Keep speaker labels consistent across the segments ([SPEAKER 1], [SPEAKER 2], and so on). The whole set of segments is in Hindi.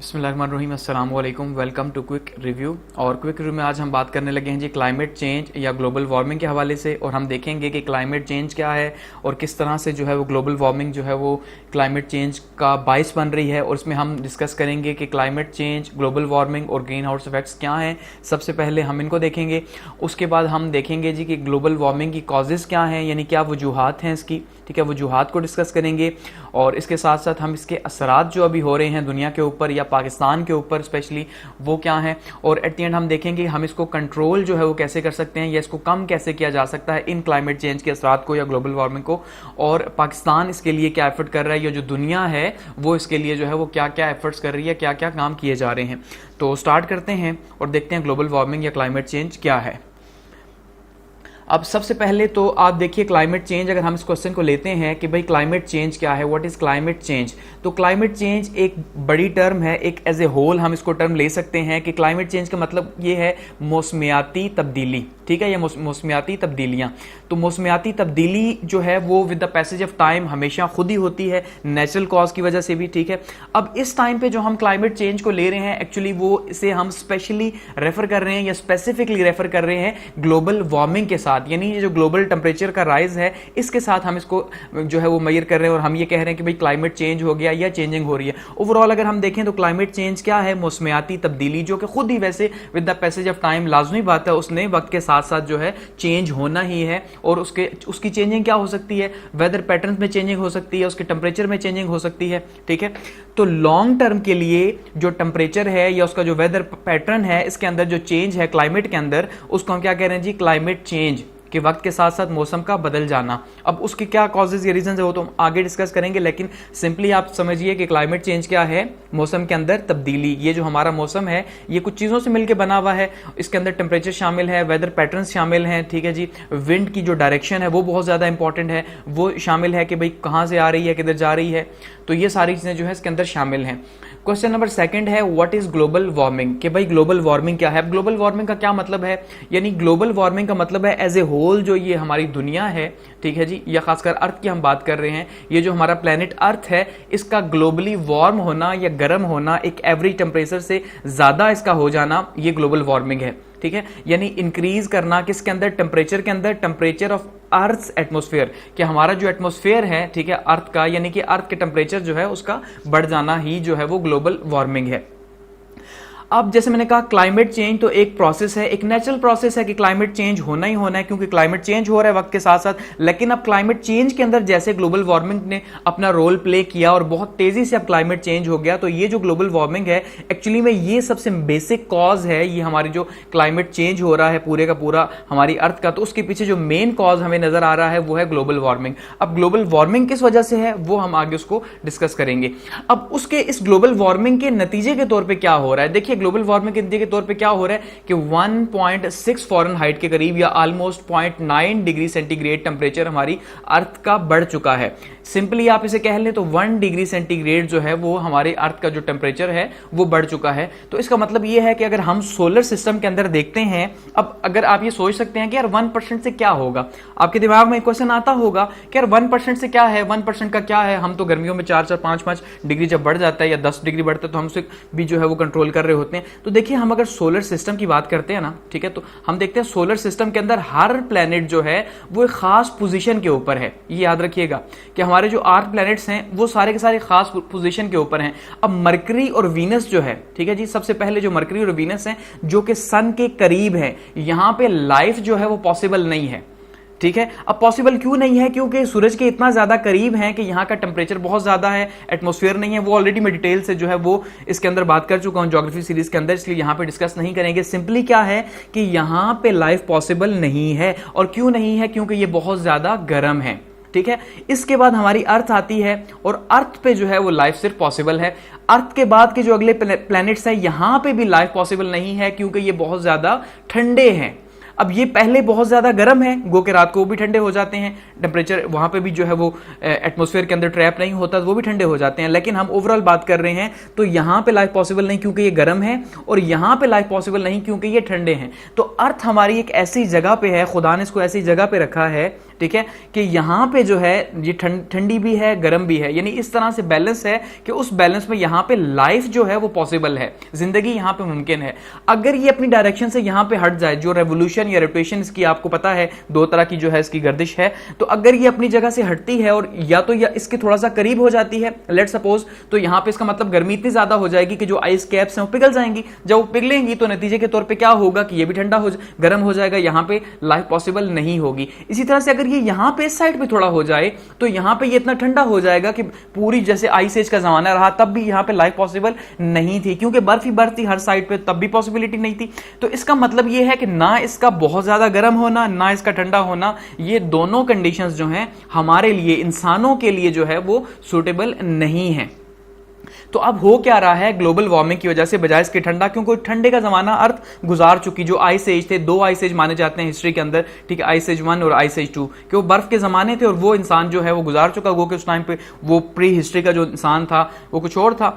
[SPEAKER 1] बिस्मिल्लाहिर्रहमानिर्रहीम, अस्सलाम वालेकुम। Welcome to quick review. और क्विक रिव्यू में आज हम बात करने लगे हैं जी क्लाइमेट चेंज या ग्लोबल वार्मिंग के हवाले से, और हम देखेंगे कि क्लाइमेट चेंज क्या है और किस तरह से जो है वो ग्लोबल वार्मिंग जो है वो क्लाइमेट चेंज का बाइस बन रही है। और इसमें हम डिस्कस करेंगे कि क्लाइमेट चेंज, ग्लोबल वार्मिंग और ग्रीन हाउस इफेक्ट्स क्या हैं। सबसे पहले हम इनको देखेंगे, उसके बाद हम देखेंगे जी कि ग्लोबल वार्मिंग की कॉजेज़ क्या हैं, यानी क्या वजूहात हैं इसकी, ठीक है, वजूहात को डिस्कस करेंगे। और इसके साथ साथ हम इसके असरात जो अभी हो रहे हैं दुनिया के ऊपर या पाकिस्तान के ऊपर स्पेशली, वो क्या है। और एट द एंड हम देखेंगे हम इसको कंट्रोल जो है वो कैसे कर सकते हैं या इसको कम कैसे किया जा सकता है इन क्लाइमेट चेंज के असरात को या ग्लोबल वार्मिंग को। और पाकिस्तान इसके लिए क्या एफर्ट कर रहा है या जो दुनिया है वो इसके लिए जो है वो क्या क्या एफर्ट्स कर रही है, क्या क्या काम किए जा रहे हैं। तो स्टार्ट करते हैं और देखते हैं ग्लोबल वार्मिंग या क्लाइमेट चेंज क्या है। अब सबसे पहले तो आप देखिए क्लाइमेट चेंज, अगर हम इस क्वेश्चन को लेते हैं कि भाई क्लाइमेट चेंज क्या है, व्हाट इज क्लाइमेट चेंज, तो क्लाइमेट चेंज एक बड़ी टर्म है, एक एज ए होल हम इसको टर्म ले सकते हैं कि क्लाइमेट चेंज का मतलब ये है मौसमियाती तब्दीली, ठीक है, या मौसमियाती तब्दीलियां। तो मौसमियाती तब्दीली जो है वो with the passage of time हमेशा खुद ही होती है, नेचुरल कॉज की वजह से भी, ठीक है। अब इस टाइम पे जो हम क्लाइमेट चेंज को ले रहे हैं एक्चुअली वो इसे हम स्पेशली रेफर कर रहे हैं या स्पेसिफिकली रेफर कर रहे हैं ग्लोबल वार्मिंग के साथ, यानी ये जो ग्लोबल टेम्परेचर का राइज है इसके साथ हम इसको जो है वो मेजर कर रहे हैं। और हम ये कह रहे हैं कि भाई क्लाइमेट चेंज हो गया या चेंजिंग हो रही है। ओवरऑल अगर हम देखें तो क्लाइमेट चेंज क्या है, मौसमियाती तब्दीली, जो कि खुद ही वैसे with the passage of time लाजमी बात है, उसने वक्त के साथ साथ जो है चेंज होना ही है। और उसकी चेंजिंग क्या हो सकती है, वेदर पैटर्न में चेंजिंग हो सकती है, उसके टेम्परेचर में चेंजिंग हो सकती है, ठीक है। तो लॉन्ग टर्म के लिए जो टेम्परेचर है या उसका जो वेदर पैटर्न है, इसके अंदर जो चेंज है क्लाइमेट के अंदर, उसको हम क्या कह रहे हैं जी, क्लाइमेट चेंज, कि वक्त के साथ साथ मौसम का बदल जाना। अब उसके क्या कॉजेज या रीजन है वो तो हम आगे डिस्कस करेंगे, लेकिन सिंपली आप समझिए कि क्लाइमेट चेंज क्या है, मौसम के अंदर तब्दीली। ये जो हमारा मौसम है ये कुछ चीज़ों से मिलकर बना हुआ है, इसके अंदर टेम्परेचर शामिल है, वेदर पैटर्न्स शामिल हैं, ठीक है जी, विंड की जो डायरेक्शन है वो बहुत ज़्यादा इंपॉर्टेंट है, वो शामिल है कि भाई कहाँ से आ रही है, किधर जा रही है। तो ये सारी चीज़ें जो है इसके अंदर शामिल हैं। क्वेश्चन नंबर सेकंड है व्हाट इज ग्लोबल वार्मिंग, कि भाई ग्लोबल वार्मिंग क्या है। ग्लोबल वार्मिंग का क्या मतलब है, यानी ग्लोबल वार्मिंग का मतलब है एज ए होल जो ये हमारी दुनिया है, ठीक है जी, या खासकर अर्थ की हम बात कर रहे हैं, ये जो हमारा प्लेनेट अर्थ है इसका ग्लोबली वार्म होना या गर्म होना, एक एवरेज टेम्परेचर से ज्यादा इसका हो जाना, ये ग्लोबल वार्मिंग है, ठीक है। यानी इंक्रीज करना किसके अंदर, टेम्परेचर के अंदर, टेम्परेचर ऑफ अर्थ एटमॉस्फेयर, कि हमारा जो एटमॉस्फेयर है, ठीक है, अर्थ का, यानी कि अर्थ के टेम्परेचर जो है उसका बढ़ जाना ही जो है वो ग्लोबल वार्मिंग है। अब जैसे मैंने कहा क्लाइमेट चेंज तो एक प्रोसेस है, एक नेचुरल प्रोसेस है कि क्लाइमेट चेंज होना ही होना है, क्योंकि क्लाइमेट चेंज हो रहा है वक्त के साथ साथ। लेकिन अब क्लाइमेट चेंज के अंदर जैसे ग्लोबल वार्मिंग ने अपना रोल प्ले किया और बहुत तेजी से अब क्लाइमेट चेंज हो गया, तो ये जो ग्लोबल वार्मिंग है एक्चुअली में ये सबसे बेसिक कॉज है, ये हमारी जो क्लाइमेट चेंज हो रहा है पूरे का पूरा हमारी अर्थ का, तो उसके पीछे जो मेन कॉज हमें नजर आ रहा है वो है ग्लोबल वार्मिंग। अब ग्लोबल वार्मिंग किस वजह से है वो हम आगे उसको डिस्कस करेंगे। अब उसके इस ग्लोबल वार्मिंग के नतीजे के तौर पर क्या हो रहा है, देखिए ग्लोबल वार्मिंग के के तौर पे क्या हो रहा है कि 1.6 फ़ारेनहाइट के करीब या ऑलमोस्ट 0.9 डिग्री सेंटीग्रेड टेम्परेचर हमारी अर्थ का बढ़ चुका है। सिंपली आप इसे कह लें तो 1 डिग्री सेंटीग्रेड जो है वो हमारे अर्थ का जो टेम्परेचर है वो बढ़ चुका है। तो इसका मतलब ये है कि अगर हम सोलर सिस्टम के अंदर देखते हैं, अब अगर आप ये सोच सकते हैं कि यार 1% से क्या होगा, आपके दिमाग में एक क्वेश्चन आता होगा कि यार 1% से क्या है, 1% का क्या है, हम तो गर्मियों में 4-4, 5-5 डिग्री जब बढ़ जाता है या 10 डिग्री बढ़ता है तो हम उसे भी जो है वो कंट्रोल कर रहे होते हैं। तो देखिए हम अगर सोलर सिस्टम की बात करते हैं ना, ठीक है, तो हम देखते हैं सोलर सिस्टम के अंदर हर प्लेनेट जो है वो एक खास पोजीशन के ऊपर है। ये याद रखिएगा कि हमारे जो 8 प्लैनेट्स हैं वो सारे के सारे खास पोजीशन के ऊपर हैं। अब मरकरी और वीनस जो है, ठीक है जी, सबसे पहले जो मरकरी और वीनस हैं जो कि सन के करीब है, यहां पे लाइफ जो है वो पॉसिबल नहीं है, ठीक है। अब पॉसिबल क्यों नहीं है, क्योंकि सूरज के इतना ज्यादा करीब हैं कि यहाँ का टेम्परेचर बहुत ज्यादा है, एटमॉस्फेयर नहीं है। वो ऑलरेडी मैं डिटेल से जो है वो इसके अंदर बात कर चुका हूं ज्योग्राफी सीरीज के अंदर, इसलिए यहाँ पे डिस्कस नहीं करेंगे। सिंपली क्या है कि यहाँ पे लाइफ पॉसिबल नहीं है। और क्यों नहीं है, क्योंकि ये बहुत ज्यादा गर्म है, ठीक है। इसके बाद हमारी अर्थ आती है और अर्थ पे जो है वो लाइफ सिर्फ पॉसिबल है। अर्थ के बाद के जो अगले प्लैनेट्स हैं यहां पे भी लाइफ पॉसिबल नहीं है, क्योंकि ये बहुत ज्यादा ठंडे हैं। अब ये पहले बहुत ज्यादा गर्म है, गो के रात को वो भी ठंडे हो जाते हैं, टेम्परेचर वहां पे भी जो है वो एटमॉस्फेयर के अंदर ट्रैप नहीं होता, वो भी ठंडे हो जाते हैं। लेकिन हम ओवरऑल बात कर रहे हैं तो यहां पे लाइफ पॉसिबल नहीं क्योंकि ये गर्म है, और यहां पे लाइफ पॉसिबल नहीं क्योंकि ये ठंडे हैं। तो अर्थ हमारी एक ऐसी जगह पे है, खुदा ने इसको ऐसी जगह पे रखा है, ठीक है, कि यहाँ पे जो है ये ठंडी भी है गर्म भी है, यानी इस तरह से बैलेंस है कि उस बैलेंस में यहाँ पे लाइफ जो है वो पॉसिबल है, जिंदगी यहाँ पे मुमकिन है। अगर ये अपनी डायरेक्शन से यहाँ पे हट जाए, जो रेवोल्यूशन या रोटेशन इसकी आपको पता है दो तरह की जो है इसकी गर्दिश है, तो अगर ये अपनी जगह से हटती है और या तो या इसके थोड़ा सा करीब हो जाती है लेट सपोज, तो यहाँ पे इसका मतलब गर्मी इतनी ज्यादा हो जाएगी कि जो आइस कैप्स हैं वो पिघल जाएंगी। जब वो पिघलेंगी तो नतीजे के तौर पे क्या होगा कि ये भी ठंडा हो गर्म हो जाएगा, यहाँ पे लाइफ पॉसिबल नहीं होगी। इसी तरह से अगर ये यहाँ पे इस साइड पे थोड़ा हो जाए तो यहाँ पे ये इतना ठंडा हो जाएगा कि पूरी जैसे आइस एज का जमाना रहा तब भी यहाँ पे लाइफ पॉसिबल नहीं थी, क्योंकि बर्फ ही बर्फ थी हर साइड पे, तब भी पॉसिबिलिटी नहीं थी। तो इसका मतलब ये है कि ना इसका बहुत ज्यादा गर्म होना ना इसका ठंडा होना, ये दोनों कंडीशंस जो हैं हमारे लिए, इंसानों के लिए जो है वो सूटेबल नहीं है। तो अब हो क्या रहा है ग्लोबल वार्मिंग की वजह से, बजाय इसके ठंडा, क्योंकि ठंडे का जमाना अर्थ गुजार चुकी। जो आइस एज थे, दो आइस एज माने जाते हैं हिस्ट्री के अंदर, ठीक है, आइस एज 1 और आइस एज 2, कि वो बर्फ के जमाने थे और वो इंसान जो है वो गुजार चुका। वो कि उस टाइम पे वो प्री हिस्ट्री का जो इंसान था वो कुछ और था,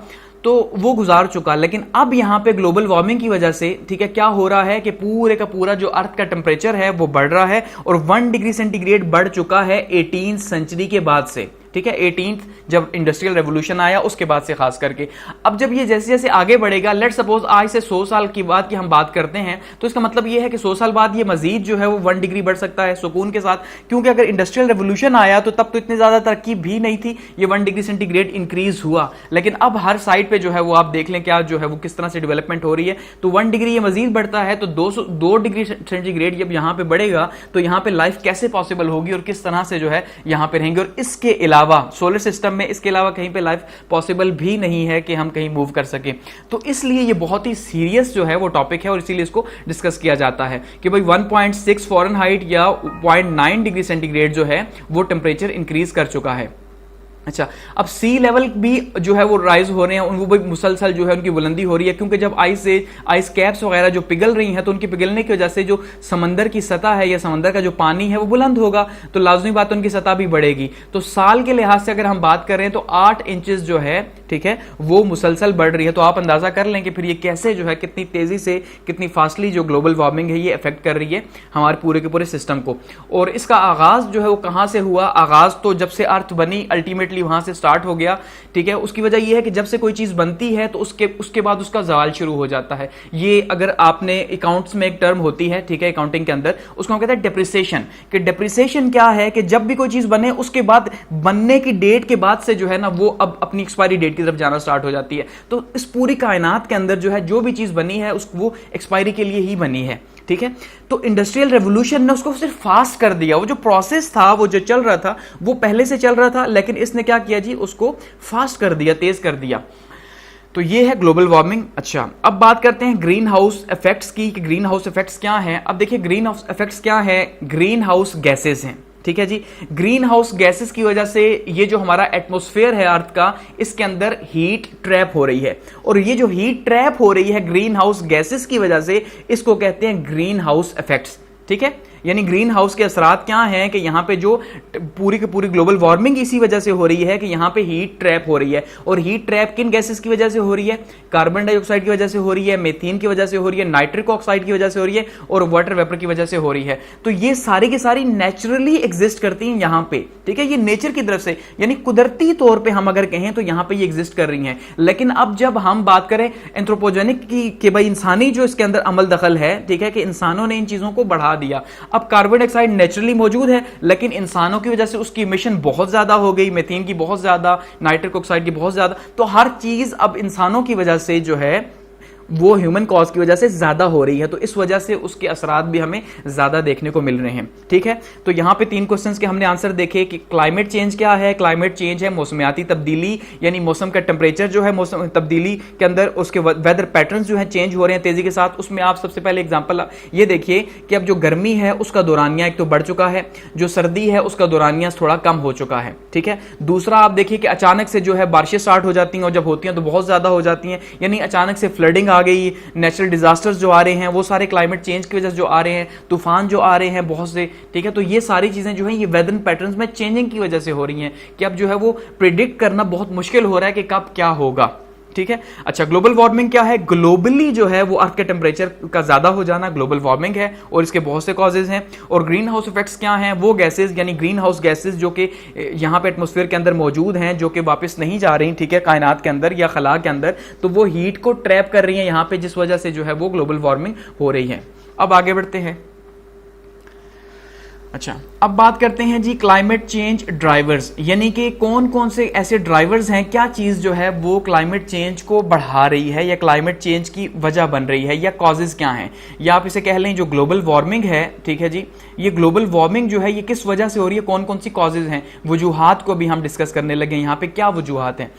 [SPEAKER 1] तो वो गुजार चुका। लेकिन अब यहां पे ग्लोबल वार्मिंग की वजह से, ठीक है, क्या हो रहा है कि पूरे का पूरा जो अर्थ का टेम्परेचर है वो बढ़ रहा है, और 1 डिग्री सेंटीग्रेड बढ़ चुका है 18th सेंचुरी के बाद से, ठीक है, 18th जब इंडस्ट्रियल रेवोल्यूशन आया उसके बाद से खास करके। अब जब ये जैसे जैसे आगे बढ़ेगा, लेट सपोज आज से 100 साल की बात की हम बात करते हैं, तो इसका मतलब ये है कि 100 साल बाद ये मजीद जो है वो 1 डिग्री बढ़ सकता है सुकून के साथ, क्योंकि अगर इंडस्ट्रियल रेवोल्यूशन आया तो तब तो इतनी ज्यादा तरक्की भी नहीं थी, ये 1 डिग्री सेंटीग्रेड इंक्रीज हुआ। लेकिन अब हर साइड पे जो है वो आप देख लें क्या जो है वो किस तरह से डेवलपमेंट हो रही है, तो 1 डिग्री ये मजीद बढ़ता है, तो 2 डिग्री सेंटीग्रेड जब यहाँ पे बढ़ेगा तो यहाँ पे लाइफ कैसे पॉसिबल होगी और किस तरह से जो है यहाँ पे रहेंगे। और इसके अलावा सोलर सिस्टम में इसके अलावा कहीं पे लाइफ पॉसिबल भी नहीं है कि हम कहीं मूव कर सके। तो इसलिए ये बहुत ही सीरियस जो है वो टॉपिक है और इसीलिए इसको डिस्कस किया जाता है कि भाई 1.6 फ़ारेनहाइट या 0.9 डिग्री सेंटीग्रेड जो है वो टेम्परेचर इंक्रीज कर चुका है। अच्छा, अब सी लेवल भी जो है वो राइज हो रहे हैं, वो भी मुसलसल जो है उनकी बुलंदी हो रही है, क्योंकि जब आइस कैप्स वगैरह जो पिघल रही हैं तो उनके पिघलने की वजह से जो समंदर की सतह है या समंदर का जो पानी है वो बुलंद होगा, तो लाजमी बात उनकी सतह भी बढ़ेगी। तो साल के लिहाज से अगर हम बात करें तो 8 इंचेस जो है, ठीक है, वो मुसलसल बढ़ रही है। तो आप अंदाजा कर लें कि फिर ये कैसे जो है कितनी तेजी से कितनी फास्टली जो ग्लोबल वार्मिंग है ये अफेक्ट कर रही है हमारे पूरे के पूरे सिस्टम को। और इसका आगाज जो है वो कहां से हुआ, आगाज तो जब से अर्थ बनी अल्टीमेटली वहां से स्टार्ट हो गया, ठीक है। उसकी वजह यह है कि जब से कोई चीज बनती है तो उसके बाद उसका जवाल शुरू हो जाता है। ये अगर आपने अकाउंट्स में एक टर्म होती है, ठीक है, अकाउंटिंग के अंदर, उसको हम कहते हैं डेप्रिसिएशन। कि डेप्रिसिएशन क्या है कि जब भी कोई चीज बने उसके बाद बनने की डेट के बाद से जो है ना वो अब अपनी एक्सपायरी डेट की तरफ जाना स्टार्ट हो जाती है। तो इस पूरी कायनात के अंदर जो है जो भी चीज बनी है वो एक्सपायरी के लिए ही बनी है, ठीक है। तो इंडस्ट्रियल रेवोल्यूशन ने उसको सिर्फ फास्ट कर दिया। वो जो प्रोसेस था, वो जो चल रहा था, वो पहले से चल रहा था, लेकिन इसने क्या किया जी, उसको फास्ट कर दिया, तेज कर दिया। तो ये है ग्लोबल वार्मिंग। अच्छा, अब बात करते हैं ग्रीन हाउस इफेक्ट्स की, कि ग्रीन हाउस इफेक्ट्स क्या हैं। अब देखिए ग्रीन हाउस इफेक्ट्स क्या है, ग्रीन हाउस गैसेस हैं, ठीक है जी। ग्रीन हाउस गैसेस की वजह से ये जो हमारा एटमॉस्फेयर है अर्थ का, इसके अंदर हीट ट्रैप हो रही है, और ये जो हीट ट्रैप हो रही है ग्रीन हाउस गैसेस की वजह से, इसको कहते हैं ग्रीन हाउस इफेक्ट्स, ठीक है। यानी ग्रीन हाउस के असरात क्या हैं कि यहां पे जो पूरी की पूरी ग्लोबल वार्मिंग इसी वजह से हो रही है कि यहां पे हीट ट्रैप हो रही है। और हीट ट्रैप किन गैसेस की वजह से हो रही है, कार्बन डाइऑक्साइड की वजह से हो रही है, मीथेन की वजह से हो रही है, नाइट्रिक ऑक्साइड की वजह से हो रही है, और वाटर वेपर की वजह से हो रही है। तो ये सारी की सारी नेचुरली एग्जिस्ट करती हैं यहां पे, ठीक है। ये नेचर की तरफ से, यानी कुदरती तौर पर हम अगर कहें तो यहां पर ये एग्जिस्ट कर रही हैं। लेकिन अब जब हम बात करें एंथ्रोपोजेनिक की कि भाई इंसानी जो इसके अंदर अमल दखल है, ठीक है, कि इंसानों ने इन चीजों को बढ़ा दिया। अब कार्बन डाइऑक्साइड नेचुरली मौजूद है, लेकिन इंसानों की वजह से उसकी इमिशन बहुत ज्यादा हो गई, मीथेन की बहुत ज्यादा, नाइट्रिक ऑक्साइड की बहुत ज्यादा। तो हर चीज अब इंसानों की वजह से जो है वो ह्यूमन कॉज की वजह से ज्यादा हो रही है, तो इस वजह से उसके असरात भी हमें ज्यादा देखने को मिल रहे हैं, ठीक है। तो यहां पे 3 क्वेश्चंस के हमने आंसर देखे कि क्लाइमेट चेंज क्या है। क्लाइमेट चेंज है मौसमियाती तब्दीली, यानी मौसम का टेम्परेचर जो है मौसम तब्दीली के अंदर उसके वेदर पैटर्न्स जो है चेंज हो रहे हैं तेजी के साथ। उसमें आप सबसे पहले एग्जाम्पल ये देखिए कि अब जो गर्मी है उसका दौरानिया एक तो बढ़ चुका है, जो सर्दी है उसका दौरानिया थोड़ा कम हो चुका है, ठीक है। दूसरा आप देखिए कि अचानक से जो है बारिशें स्टार्ट हो जाती हैं, और जब होती हैं तो बहुत ज्यादा हो जाती हैं, यानी अचानक से फ्लडिंग आ गई, नेचुरल डिजास्टर्स जो आ रहे हैं वो सारे क्लाइमेट चेंज की वजह से जो आ रहे हैं, तूफान जो आ रहे हैं बहुत से, ठीक है। तो ये सारी चीजें जो है ये वेदर पैटर्न्स में चेंजिंग की वजह से हो रही हैं कि अब जो है वो प्रिडिक्ट करना बहुत मुश्किल हो रहा है कि कब क्या होगा, ठीक है। अच्छा, ग्लोबल वार्मिंग क्या है? ग्लोबली जो है वो अर्थ के टेम्परेचर का ज्यादा हो जाना ग्लोबल वार्मिंग है, और इसके बहुत से कॉजेज हैं। और ग्रीन हाउस इफेक्ट्स क्या हैं? वो गैसेज यानी ग्रीन हाउस गैसेज जो कि यहाँ पे एटमॉस्फेयर के अंदर मौजूद हैं, जो कि वापस नहीं जा रही, ठीक है, कायनात के अंदर या खला के अंदर, तो वो हीट को ट्रैप कर रही है यहाँ पे, जिस वजह से जो है वो ग्लोबल वार्मिंग हो रही है। अब आगे बढ़ते हैं। अच्छा, अब बात करते हैं जी क्लाइमेट चेंज ड्राइवर्स, यानी कि कौन कौन से ऐसे ड्राइवर्स हैं, क्या चीज जो है वो क्लाइमेट चेंज को बढ़ा रही है या क्लाइमेट चेंज की वजह बन रही है, या कॉजेज क्या हैं, या आप इसे कह लें जो ग्लोबल वार्मिंग है, ठीक है जी, ये ग्लोबल वार्मिंग जो है ये किस वजह से हो रही है, कौन कौन सी कॉजेज हैं, वजूहात को भी हम डिस्कस करने लगे। यहाँ पे क्या वजूहात हैं?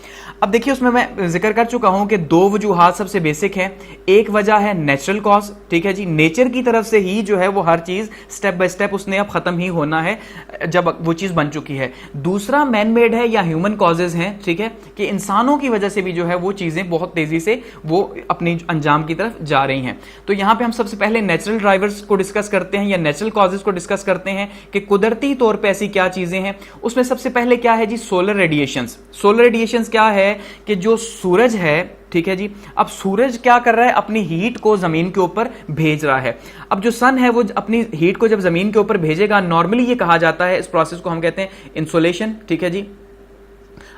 [SPEAKER 1] अब देखिए, उसमें मैं जिक्र कर चुका हूं कि दो वजूहात सबसे बेसिक है। एक वजह है नेचुरल कॉज, ठीक है जी, नेचर की तरफ से ही जो है वो हर चीज स्टेप बाय स्टेप उसने अब खत्म ही होना है जब वो चीज बन चुकी है। दूसरा मैन मेड है या ह्यूमन कॉजेज हैं, ठीक है, कि इंसानों की वजह से भी जो है वो चीजें बहुत तेजी से वो अपनी अंजाम की तरफ जा रही हैं। तो यहां पे हम सबसे पहले नेचुरल ड्राइवर्स को डिस्कस करते हैं या नेचुरल कॉजेज को डिस्कस करते हैं कि कुदरती तौर पे ऐसी क्या चीजें हैं। उसमें सबसे पहले क्या है जी? Solar radiations. सोलर रेडिएशंस क्या है कि जो सूरज है, ठीक है जी, अब सूरज क्या कर रहा है? अपनी हीट को जमीन के ऊपर भेज रहा है। अब जो सन है वो अपनी हीट को जब जमीन के ऊपर भेजेगा, नॉर्मली ये कहा जाता है, इस प्रोसेस को हम कहते हैं इंसोलेशन, ठीक है जी।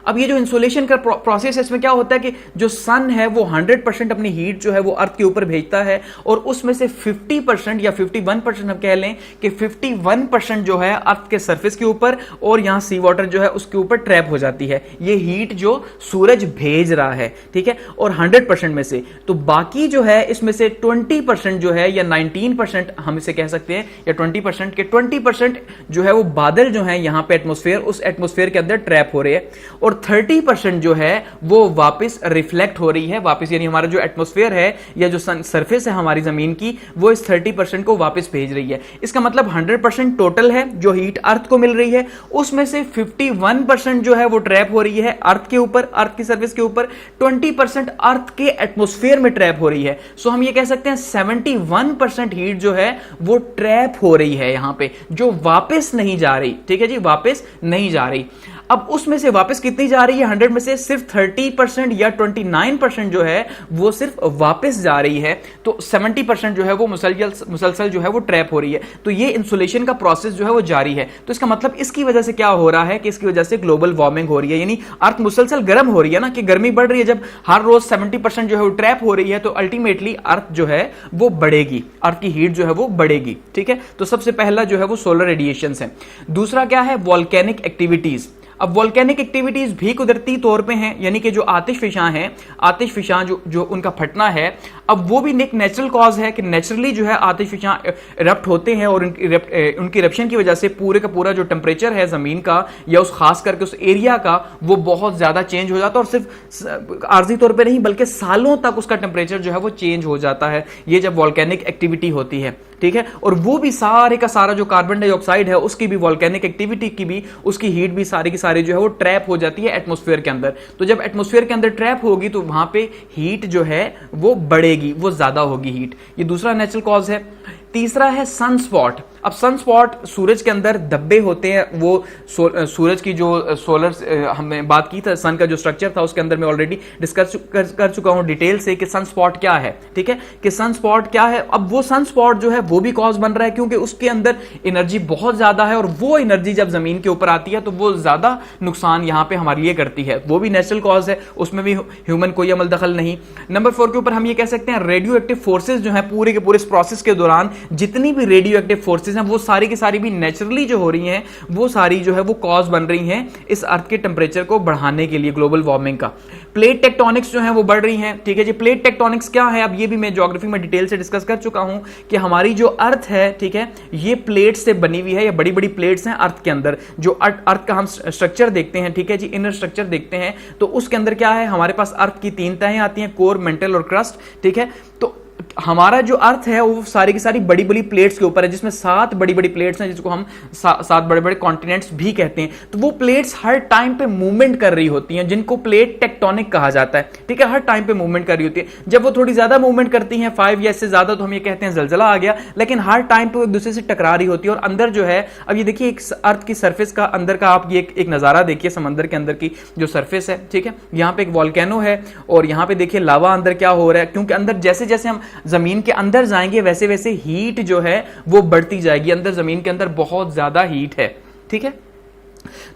[SPEAKER 1] अब ये जो इंसोलेशन का प्रोसेस है, इसमें क्या होता है कि जो सन है वो 100% अपनी हीट जो है वो अर्थ के ऊपर भेजता है, और उसमें से 50% या 51% हम कह लें कि 51% जो है अर्थ के सरफेस के ऊपर और यहां सी वाटर जो है उसके ऊपर ट्रैप हो जाती है, ये हीट जो सूरज भेज रहा है, ठीक है। और 100% में से तो बाकी जो है इसमें से 20% जो है या 19% हम इसे कह सकते हैं, या 20% के 20% जो है वो बादल जो है यहां पे एटमॉस्फेयर, उस एटमॉस्फेयर के अंदर ट्रैप हो रहे हैं, और 30% जो है वो वापस रिफ्लेक्ट हो रही है वापस, यानी हमारा जो एटमॉस्फेयर है या जो सरफेस है हमारी जमीन की, वो इस 30% को वापस भेज रही है। इसका मतलब 100% टोटल है जो हीट अर्थ को मिल रही है, उसमें से 51% जो है वो ट्रैप हो रही है अर्थ के ऊपर, अर्थ की सरफेस के ऊपर, 20% अर्थ के एटमॉस्फेयर में ट्रैप हो रही है। सो हम ये कह सकते हैं 71% हीट जो है वो ट्रैप हो रही है यहां पे, जो वापस नहीं जा रही, ठीक है जी, वापस नहीं जा रही। अब उसमें से वापस कितनी जा रही है? 100 में से सिर्फ 30% या 29% जो है वो सिर्फ वापस जा रही है, तो 70% जो है वो मुसलसल जो है वो ट्रैप हो रही है। तो ये इंसुलेशन का प्रोसेस जो है वो जारी है। तो इसका मतलब इसकी वजह से क्या हो रहा है कि इसकी वजह से ग्लोबल वार्मिंग हो रही है, यानी अर्थ मुसलसल गर्म हो रही है ना, कि गर्मी बढ़ रही है। जब हर रोज 70% जो है वो ट्रैप हो रही है, तो अल्टीमेटली अर्थ जो है वो बढ़ेगी, अर्थ की हीट जो है वो बढ़ेगी, ठीक है। तो सबसे पहला जो है वो सोलर रेडिएशन है। दूसरा क्या है? Volcanic activities. अब वॉल्केनिक एक्टिविटीज भी कुदरती तौर पे हैं, यानी कि जो आतिशफिशां हैं, आतिशफिशां जो उनका फटना है, अब वो भी एक नेचुरल कॉज है कि नेचुरली जो है आतिशफिशां इरप्ट होते हैं, और उनकी इरप्शन की वजह से पूरे का पूरा जो टेम्परेचर है जमीन का या उस खास करके उस एरिया का, वो बहुत ज्यादा चेंज हो जाता है, और सिर्फ आर्जी तौर पर नहीं बल्कि सालों तक उसका टेम्परेचर जो है वो चेंज हो जाता है, ये जब वॉल्केनिक एक्टिविटी होती है, ठीक है। और वो भी सारे का सारा जो कार्बन डाइऑक्साइड है उसकी भी, वॉल्केनिक एक्टिविटी की भी, उसकी हीट भी सारी की सारी जो है वो ट्रैप हो जाती है एटमॉस्फेयर के अंदर। तो जब एटमॉस्फेयर के अंदर ट्रैप होगी तो वहां पे हीट जो है वो बढ़ेगी, वो ज्यादा होगी हीट। ये दूसरा नेचुरल कॉज है। तीसरा है सनस्पॉट। अब सनस्पॉट सूरज के अंदर धब्बे होते हैं, वो सूरज की जो सोलर हमने बात की था, सन का जो स्ट्रक्चर था उसके अंदर मैं ऑलरेडी डिस्कस कर चुका हूं डिटेल से कि सनस्पॉट क्या है, ठीक है, कि सनस्पॉट क्या है। अब वो सनस्पॉट जो है वो भी कॉज बन रहा है क्योंकि उसके अंदर एनर्जी बहुत ज्यादा है, और वो एनर्जी जब जमीन के ऊपर आती है तो वो ज्यादा नुकसान यहां पे हमारे लिए करती है, वो भी नेचुरल कॉज है, उसमें भी ह्यूमन कोई अमल दखल नहीं। नंबर 4 के ऊपर हम ये कह सकते हैं रेडियो एक्टिव फोर्सेज जो है पूरे के पूरे इस प्रोसेस के दौरान जितनी भी रेडियो एक्टिव फोर्सेज हैं वो सारी की सारी भी नेचुरली जो हो रही हैं, वो सारी जो है वो कॉज बन रही हैं इस अर्थ के टेम्परेचर को बढ़ाने के लिए, ग्लोबल वार्मिंग का। प्लेट टेक्टोनिक्स जो है वो बढ़ रही हैं, ठीक है जी। प्लेट टेक्टोनिक्स क्या है? अब ये भी मैं ज्योग्राफी में डिटेल से डिस्कस कर चुका हूं कि हमारी जो अर्थ है, ठीक है, ये प्लेट से बनी हुई है, या बड़ी बड़ी प्लेट्स हैं अर्थ के अंदर। जो अर्थ का हम स्ट्रक्चर देखते हैं, ठीक है जी, इनर स्ट्रक्चर देखते हैं, तो उसके अंदर क्या है? हमारे पास अर्थ की 3 तहें आती हैं, कोर, मेंटल और क्रस्ट, ठीक है। तो हमारा जो अर्थ है वो सारी की सारी बड़ी बड़ी प्लेट्स के ऊपर है, जिसमें 7 बड़ी बड़ी प्लेट्स हैं, जिसको हम 7 बड़े बड़े कॉन्टिनेंट्स भी कहते हैं। तो वो प्लेट्स हर टाइम पे मूवमेंट कर रही होती हैं, जिनको प्लेट टेक्टोनिक कहा जाता है, ठीक है। हर टाइम पे मूवमेंट कर रही होती है। जब वो थोड़ी ज्यादा मूवमेंट करती हैं, 5 या इससे ज्यादा, तो हम ये कहते हैं जलजला आ गया। लेकिन हर टाइम पे वो एक दूसरे से टकरा रही होती है। और अंदर जो है, अब ये देखिए एक अर्थ की सरफेस का अंदर का आप ये एक नजारा देखिए, समंदर के अंदर की जो सरफेस है, ठीक है। यहाँ पे एक वॉल्केनो है और यहाँ पे देखिए लावा अंदर क्या हो रहा है, क्योंकि अंदर जैसे जैसे हम जमीन के अंदर जाएंगे वैसे वैसे हीट जो है वो बढ़ती जाएगी। अंदर जमीन के अंदर बहुत ज्यादा हीट है, ठीक है।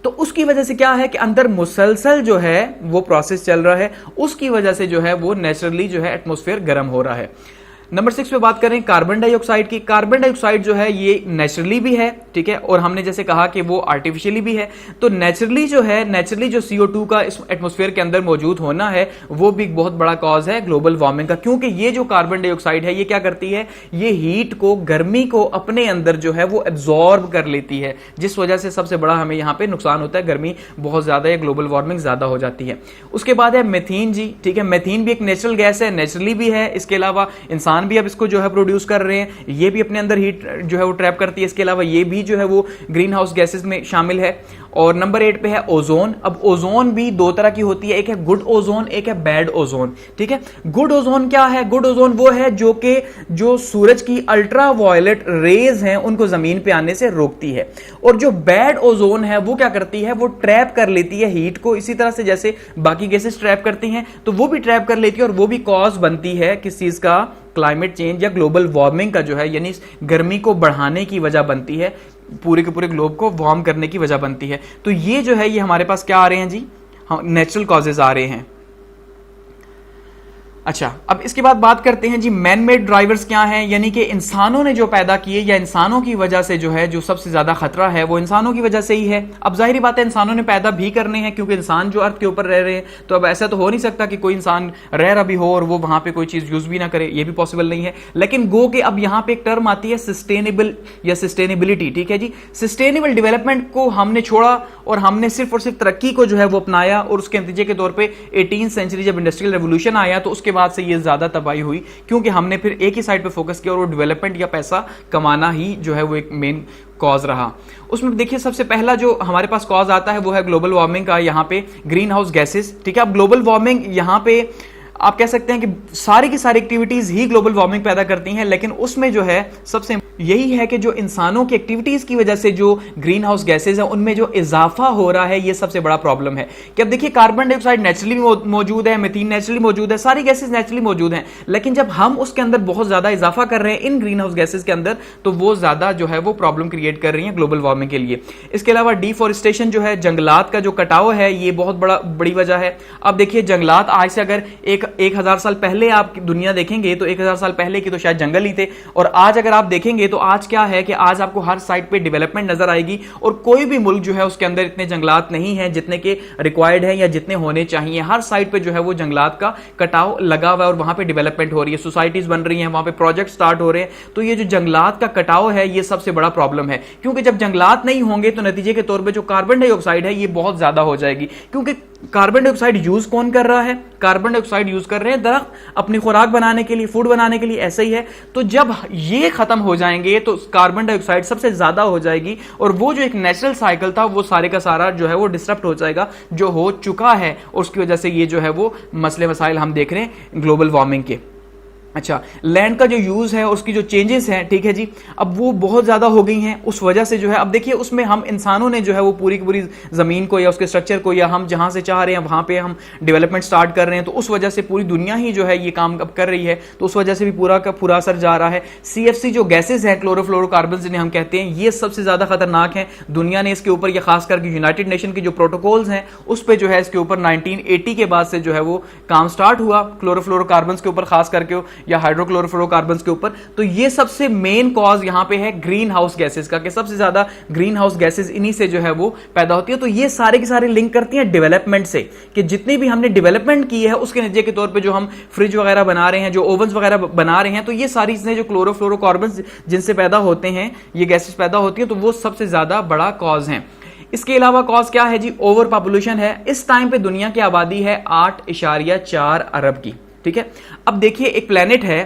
[SPEAKER 1] तो उसकी वजह से क्या है कि अंदर मुसलसल जो है वो प्रोसेस चल रहा है, उसकी वजह से जो है वो नेचुरली जो है एटमॉस्फेयर गर्म हो रहा है। नंबर 6 पे बात करें कार्बन डाइऑक्साइड की। कार्बन डाइऑक्साइड जो है ये नेचुरली भी है, ठीक है, और हमने जैसे कहा कि वो आर्टिफिशियली भी है। तो नेचुरली जो है, नेचुरली जो CO2 का इस एटमॉस्फेयर के अंदर मौजूद होना है, वो भी एक बहुत बड़ा कॉज है ग्लोबल वार्मिंग का। क्योंकि ये जो कार्बन डाइऑक्साइड है ये क्या करती है, ये हीट को, गर्मी को अपने अंदर जो है वो एब्जॉर्ब कर लेती है, जिस वजह से सबसे बड़ा हमें यहाँ पे नुकसान होता है, गर्मी बहुत ज्यादा है, ग्लोबल वार्मिंग ज्यादा हो जाती है। उसके बाद है मेथीन जी, ठीक है। मेथीन भी एक नेचुरल गैस है, नेचुरली भी है। इसके अलावा इंसान भी अब इसको जो है प्रोड्यूस कर रहे हैं, ये भी अपने अंदर हीट जो है वो ट्रैप करती है। इसके अलावा ये भी जो है वो ग्रीन हाउस गैसेस में शामिल है। और नंबर 8 पे है ओजोन। अब ओजोन भी दो तरह की होती है, एक है गुड ओजोन, एक है बैड ओजोन, ठीक है। गुड ओजोन क्या है? गुड ओजोन वो है जो सूरज की अल्ट्रा वायलेट रेज हैं उनको जमीन पे आने से रोकती है। और जो बैड ओजोन है वो क्या करती है, वो ट्रैप कर लेती है हीट को, इसी तरह से जैसे बाकी गैसेस ट्रैप करती हैं, तो वो भी ट्रैप कर लेती है और वो भी कॉज बनती है किस चीज का, क्लाइमेट चेंज या ग्लोबल वार्मिंग का जो है, यानी गर्मी को बढ़ाने की वजह बनती है, पूरे के पूरे ग्लोब को वार्म करने की वजह बनती है। तो ये जो है ये हमारे पास क्या आ रहे हैं जी, नेचुरल कॉजेज आ रहे हैं। अच्छा, अब इसके बाद बात करते हैं जी मैन मेड ड्राइवर्स क्या हैं, यानी कि इंसानों ने जो पैदा किए या इंसानों की वजह से जो है जो सबसे ज्यादा खतरा है वो इंसानों की वजह से ही है। अब जाहिर बात है इंसानों ने पैदा भी करने हैं, क्योंकि इंसान जो अर्थ के ऊपर रह रहे हैं, तो अब ऐसा तो हो नहीं सकता कि कोई इंसान रह रहा भी हो और वो वहां पे कोई चीज यूज भी ना करे, ये भी पॉसिबल नहीं है। लेकिन गो के अब यहाँ पे एक टर्म आती है सस्टेनेबल या सस्टेनेबिलिटी, ठीक है जी। सस्टेनेबल डेवलपमेंट को हमने छोड़ा और हमने सिर्फ और सिर्फ तरक्की को जो है वो अपनाया, और उसके नतीजे के तौर पर 18वीं सेंचुरी जब इंडस्ट्रियल रेवोल्यूशन आया तो उसके बाद से ये ज्यादा तबाही हुई, क्योंकि हमने फिर एक ही साइड पे फोकस किया और वो डेवलपमेंट या पैसा कमाना ही जो है वो एक मेन कॉज रहा। उसमें देखिए सबसे पहला जो हमारे पास कॉज आता है वो है ग्लोबल वार्मिंग का, यहाँ पे ग्रीन हाउस गैसेस, ठीक है। अब ग्लोबल वार्मिंग यहाँ पे आप कह सकते हैं कि सारी की सारी एक्टिविटीज ही ग्लोबल वार्मिंग पैदा करती हैं, लेकिन उसमें जो है सबसे यही है कि जो इंसानों की एक्टिविटीज की वजह से जो ग्रीन हाउस गैसेज हैं उनमें जो इजाफा हो रहा है, ये सबसे बड़ा प्रॉब्लम है। कि अब देखिए कार्बन डाइऑक्साइड नेचुरली मौजूद है, मीथेन नेचुरली मौजूद है, सारी गैसेज नेचुरली मौजूद हैं, लेकिन जब हम उसके अंदर बहुत ज्यादा इजाफा कर रहे हैं इन ग्रीन हाउस गैसेज के अंदर, तो वो ज्यादा जो है वो प्रॉब्लम क्रिएट कर रही है ग्लोबल वार्मिंग के लिए। इसके अलावा डिफॉरेस्टेशन जो है, जंगलात का जो कटाव है, ये बहुत बड़ी वजह है। अब देखिए जंगलात आज से अगर 1000 साल पहले आप दुनिया देखेंगे तो 1000 साल पहले की तो शायद जंगल ही थे, और आज अगर आप देखेंगे तो आज क्या है कि आज आपको हर साइड पे डेवलपमेंट नजर आएगी, और कोई भी मुल्क जो है उसके अंदर इतने जंगलात नहीं है जितने के रिक्वायर्ड है या जितने होने चाहिए। हर साइड पे जो है वो जंगलात का कटाव लगा हुआ है और वहां पे डेवलपमेंट हो रही है, सोसाइटीज बन रही हैं, वहां पे प्रोजेक्ट स्टार्ट हो रहे हैं। तो ये जो जंगलात का कटाव है ये सबसे बड़ा प्रॉब्लम है, क्योंकि जब जंगलात नहीं होंगे तो नतीजे के तौर पर जो कार्बन डाइऑक्साइड है ये बहुत ज्यादा हो जाएगी। क्योंकि कार्बन डाइऑक्साइड यूज कौन कर रहा है? कार्बन डाइऑक्साइड यूज कर रहे हैं दरख्त अपनी खुराक बनाने के लिए, फूड बनाने के लिए, ऐसे ही है। तो जब ये खत्म हो जाएंगे तो कार्बन डाइऑक्साइड सबसे ज्यादा हो जाएगी, और वो जो एक नेचुरल साइकिल था वो सारे का सारा जो है वो डिस्टर्ब हो जाएगा, जो हो चुका है, और उसकी वजह से ये जो है वो मसले मसाइल हम देख रहे हैं ग्लोबल वार्मिंग के। अच्छा, लैंड का जो यूज है उसकी जो चेंजेस हैं, ठीक है जी, अब वो बहुत ज्यादा हो गई हैं। उस वजह से जो है अब देखिए उसमें हम इंसानों ने जो है वो पूरी की पूरी जमीन को या उसके स्ट्रक्चर को या हम जहां से चाह रहे हैं वहां पे हम डेवलपमेंट स्टार्ट कर रहे हैं, तो उस वजह से पूरी दुनिया ही जो है ये काम अब कर रही है, तो उस वजह से भी पूरा का पूरा असर जा रहा है। CFC जो गैसेज है, क्लोरोफ्लोरोकार्बन जिन्हें हम कहते हैं, ये सबसे ज्यादा खतरनाक है। दुनिया ने इसके ऊपर, ये खास करके यूनाइटेड नेशन के जो प्रोटोकॉल्स हैं उस पर जो है इसके ऊपर 1980 के बाद से जो है वो काम स्टार्ट हुआ क्लोरोफ्लोरोकार्बन के ऊपर, खास करके या हाइड्रोक्लोरोफ्लोरोकार्बन के ऊपर। तो ये सबसे मेन कॉज यहां पे है ग्रीन हाउस गैसेस का, कि सबसे ज्यादा ग्रीन हाउस गैसेस इन्हीं से जो है वो पैदा होती है। तो ये सारे के सारे लिंक करती हैं डेवलपमेंट से, कि जितनी भी हमने डेवलपमेंट की है उसके नतीजे के तौर पे जो हम फ्रिज वगैरह बना रहे हैं, जो ओवंस वगैरह बना रहे हैं, तो ये सारी चीजें जो क्लोरोफ्लोरोकार्बन जिनसे पैदा होते हैं, ये गैसेस पैदा होती हैं, तो वो सबसे ज्यादा बड़ा कॉज है। इसके अलावा कॉज क्या है जी? ओवर पॉपुलेशन है। इस टाइम पे दुनिया की आबादी है 8.4 अरब की, ठीक है। अब देखिए एक प्लेनेट है,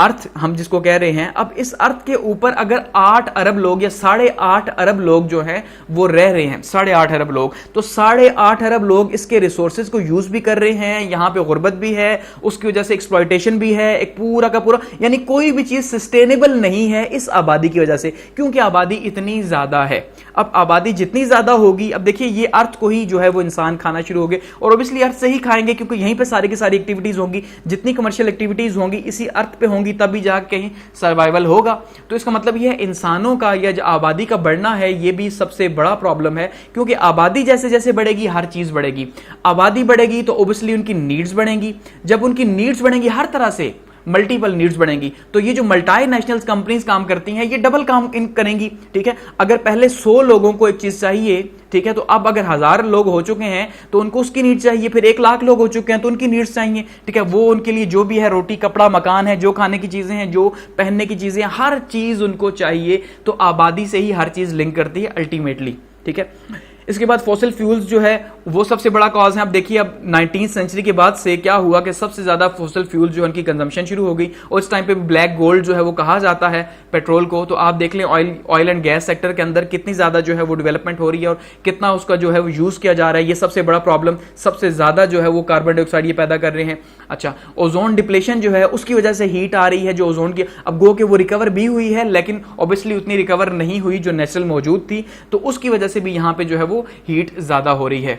[SPEAKER 1] अर्थ हम जिसको कह रहे हैं, अब इस अर्थ के ऊपर अगर 8 अरब लोग या 8.5 अरब लोग जो हैं वो रह रहे हैं, 8.5 अरब लोग, तो 8.5 अरब लोग इसके रिसोर्सेज को यूज भी कर रहे हैं, यहां पे गुर्बत भी है, उसकी वजह से एक्सप्लॉयटेशन भी है, एक पूरा का पूरा, यानी कोई भी चीज सस्टेनेबल नहीं है इस आबादी की वजह से, क्योंकि आबादी इतनी ज्यादा है। अब आबादी जितनी ज्यादा होगी, अब देखिए ये अर्थ को ही जो है वो इंसान खाना शुरू हो गए, और ऑब्वियसली अर्थ से ही खाएंगे क्योंकि यहीं पे सारी की सारी एक्टिविटीज होंगी, जितनी कमर्शियल एक्टिविटीज होंगी इसी अर्थ पे होंगी, तभी जाके कहीं सर्वाइवल होगा। तो इसका मतलब यह है इंसानों का या जो आबादी का बढ़ना है ये भी सबसे बड़ा प्रॉब्लम है, क्योंकि आबादी जैसे जैसे बढ़ेगी हर चीज बढ़ेगी, आबादी बढ़ेगी तो ऑब्वियसली उनकी नीड्स बढ़ेंगी, जब उनकी नीड्स बढ़ेंगी हर तरह से मल्टीपल नीड्स बढ़ेंगी, तो ये जो मल्टीनेशनल कंपनीज काम करती हैं ये डबल काम इन करेंगी। ठीक है, अगर पहले 100 लोगों को एक चीज चाहिए, ठीक है, तो अब अगर 1000 लोग हो चुके हैं तो उनको उसकी नीड्स चाहिए, फिर 1 लाख लोग हो चुके हैं तो उनकी नीड्स चाहिए। ठीक है, वो उनके लिए जो भी है, रोटी कपड़ा मकान है, जो खाने की चीजें हैं, जो पहनने की चीजें हैं, हर चीज उनको चाहिए। तो आबादी से ही हर चीज लिंक करती है अल्टीमेटली। ठीक है, इसके बाद फॉसिल फ्यूल्स जो है वो सबसे बड़ा कॉज है। अब देखिए अब 19वीं सेंचुरी के बाद से क्या हुआ कि सबसे ज्यादा फॉसिल फ्यूल जो है उनकी कंजम्पशन शुरू हो गई, और इस टाइम पे ब्लैक गोल्ड जो है वो कहा जाता है पेट्रोल को। तो आप देख लें ऑयल एंड गैस सेक्टर के अंदर कितनी ज्यादा जो है वो डेवलपमेंट हो रही है और कितना उसका जो है वो यूज किया जा रहा है। ये सबसे बड़ा प्रॉब्लम, सबसे ज्यादा जो है वो कार्बन डाइऑक्साइड ये पैदा कर रहे हैं। अच्छा, ओजोन डिप्लेशन जो है उसकी वजह से हीट आ रही है जो ओजोन की, अब गो के वो रिकवर भी हुई है लेकिन ऑब्वियसली उतनी रिकवर नहीं हुई जो नेचुरल मौजूद थी, तो उसकी वजह से भी यहां पे जो है वो हीट ज्यादा हो रही है।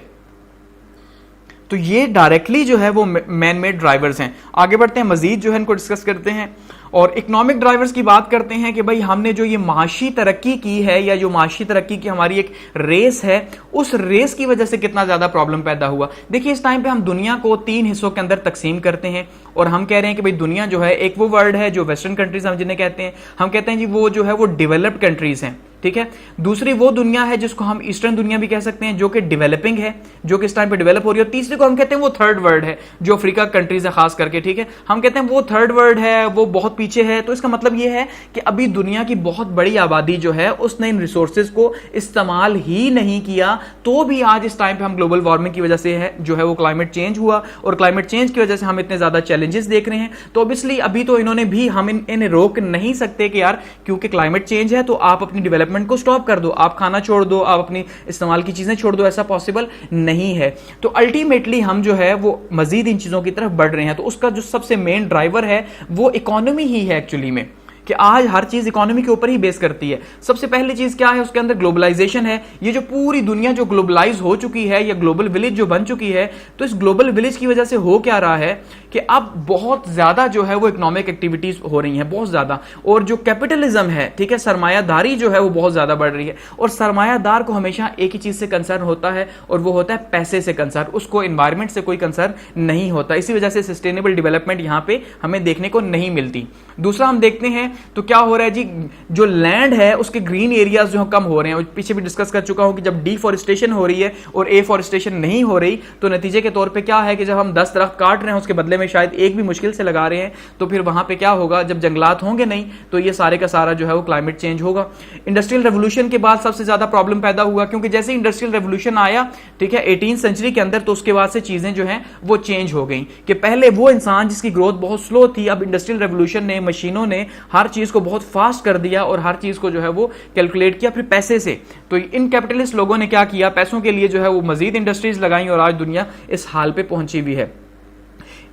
[SPEAKER 1] तो ये डायरेक्टली जो है वो मैन मेड ड्राइवर्स हैं। आगे बढ़ते हैं, मजीद जो है इनको डिस्कस करते हैं और इकोनॉमिक ड्राइवर्स की बात करते हैं कि भाई हमने जो ये माशी तरक्की की है या जो माशी तरक्की की हमारी एक रेस है, उस रेस की वजह से कितना ज्यादा प्रॉब्लम पैदा हुआ। देखिए इस टाइम पे हम दुनिया को 3 हिस्सों के अंदर तकसीम करते हैं और हम कह रहे हैं कि भाई दुनिया जो है, एक वो वर्ल्ड है जो वेस्टर्न कंट्रीज हम जिन्हें कहते हैं, हम कहते हैं जी वो जो है वो डेवलप्ड कंट्रीज हैं। ठीक है, दूसरी वो दुनिया है जिसको हम ईस्टर्न दुनिया भी कह सकते हैं जो कि डेवलपिंग है, जो कि इस टाइम पे डेवलप हो रही है, और तीसरी को हम कहते हैं वो थर्ड वर्ल्ड है जो अफ्रीका कंट्रीज है खास करके। ठीक है, हम कहते हैं वो थर्ड वर्ल्ड है, वो बहुत पीछे है। तो इसका मतलब ये है कि अभी दुनिया की बहुत बड़ी आबादी जो है उसने इन रिसोर्सेज को इस्तेमाल ही नहीं किया, तो भी आज इस टाइम पे हम ग्लोबल वार्मिंग की वजह से है जो है वो क्लाइमेट चेंज हुआ, और क्लाइमेट चेंज की वजह से हम इतने ज्यादा चैलेंजेस देख रहे हैं। तो ऑब्वियसली अभी तो इन्होंने भी, हम इन्हें रोक नहीं सकते कि यार क्योंकि क्लाइमेट चेंज है तो आप अपनी डेवलपमेंट को स्टॉप कर दो, आप खाना छोड़ दो, आप अपनी इस्तेमाल की चीजें छोड़ दो, ऐसा पॉसिबल नहीं है। तो अल्टीमेटली हम जो है वो मजीद इन चीजों की तरफ बढ़ रहे हैं। तो उसका जो सबसे मेन ड्राइवर है वो इकोनॉमी ही है एक्चुअली में, कि आज हर चीज इकोनॉमी के ऊपर ही बेस करती है। सबसे पहली चीज क्या है, उसके अंदर ग्लोबलाइजेशन है। ये जो पूरी दुनिया जो ग्लोबलाइज हो चुकी है या ग्लोबल विलेज जो बन चुकी है, तो इस ग्लोबल विलेज की वजह से हो क्या रहा है कि अब बहुत ज्यादा जो है वो इकोनॉमिक एक्टिविटीज हो रही हैं, बहुत ज्यादा, और जो कैपिटलिज्म है, ठीक है, सरमायादारी जो है वो बहुत ज्यादा बढ़ रही है। और सरमायादार को हमेशा एक ही चीज से कंसर्न होता है और वो होता है पैसे से कंसर्न, उसको एनवायरमेंट से कोई कंसर्न नहीं होता। इसी वजह से सस्टेनेबल डेवलपमेंट यहां पे हमें देखने को नहीं मिलती। दूसरा हम देखते हैं तो क्या हो रहा है जी, जो लैंड है उसके ग्रीन एरियाज जो कम हो रहे हैं। पीछे भी डिस्कस कर चुका हूं कि जब डिफॉरेस्टेशन हो रही है और एफॉरेस्टेशन नहीं हो रही, तो नतीजे के तौर पे क्या है कि जब हम 10 दरख्त काट रहे हैं उसके बदले में शायद एक भी मुश्किल से लगा रहे हैं, तो फिर वहां पे क्या होगा, जब जंगलात होंगे नहीं तो ये सारे का सारा जो है वो क्लाइमेट चेंज होगा। इंडस्ट्रियल रेवोल्यूशन के बाद सबसे ज्यादा प्रॉब्लम पैदा हुआ, क्योंकि जैसे इंडस्ट्रियल रेवोल्यूशन आया, ठीक है, 18वीं सेंचुरी के अंदर, तो उसके बाद से चीजें जो हैं वो चेंज हो गई कि पहले वो इंसान जिसकी ग्रोथ बहुत स्लो थी, अब इंडस्ट्रियल रेवोल्यूशन ने, मशीनों ने हर चीज को बहुत फास्ट कर दिया और हर चीज को जो है वो कैलकुलेट किया फिर पैसे से। तो इन कैपिटलिस्ट लोगों ने क्या किया, पैसों के लिए जो है वो मजीद इंडस्ट्रीज लगाई और आज दुनिया इस हाल पे पहुंची भी है।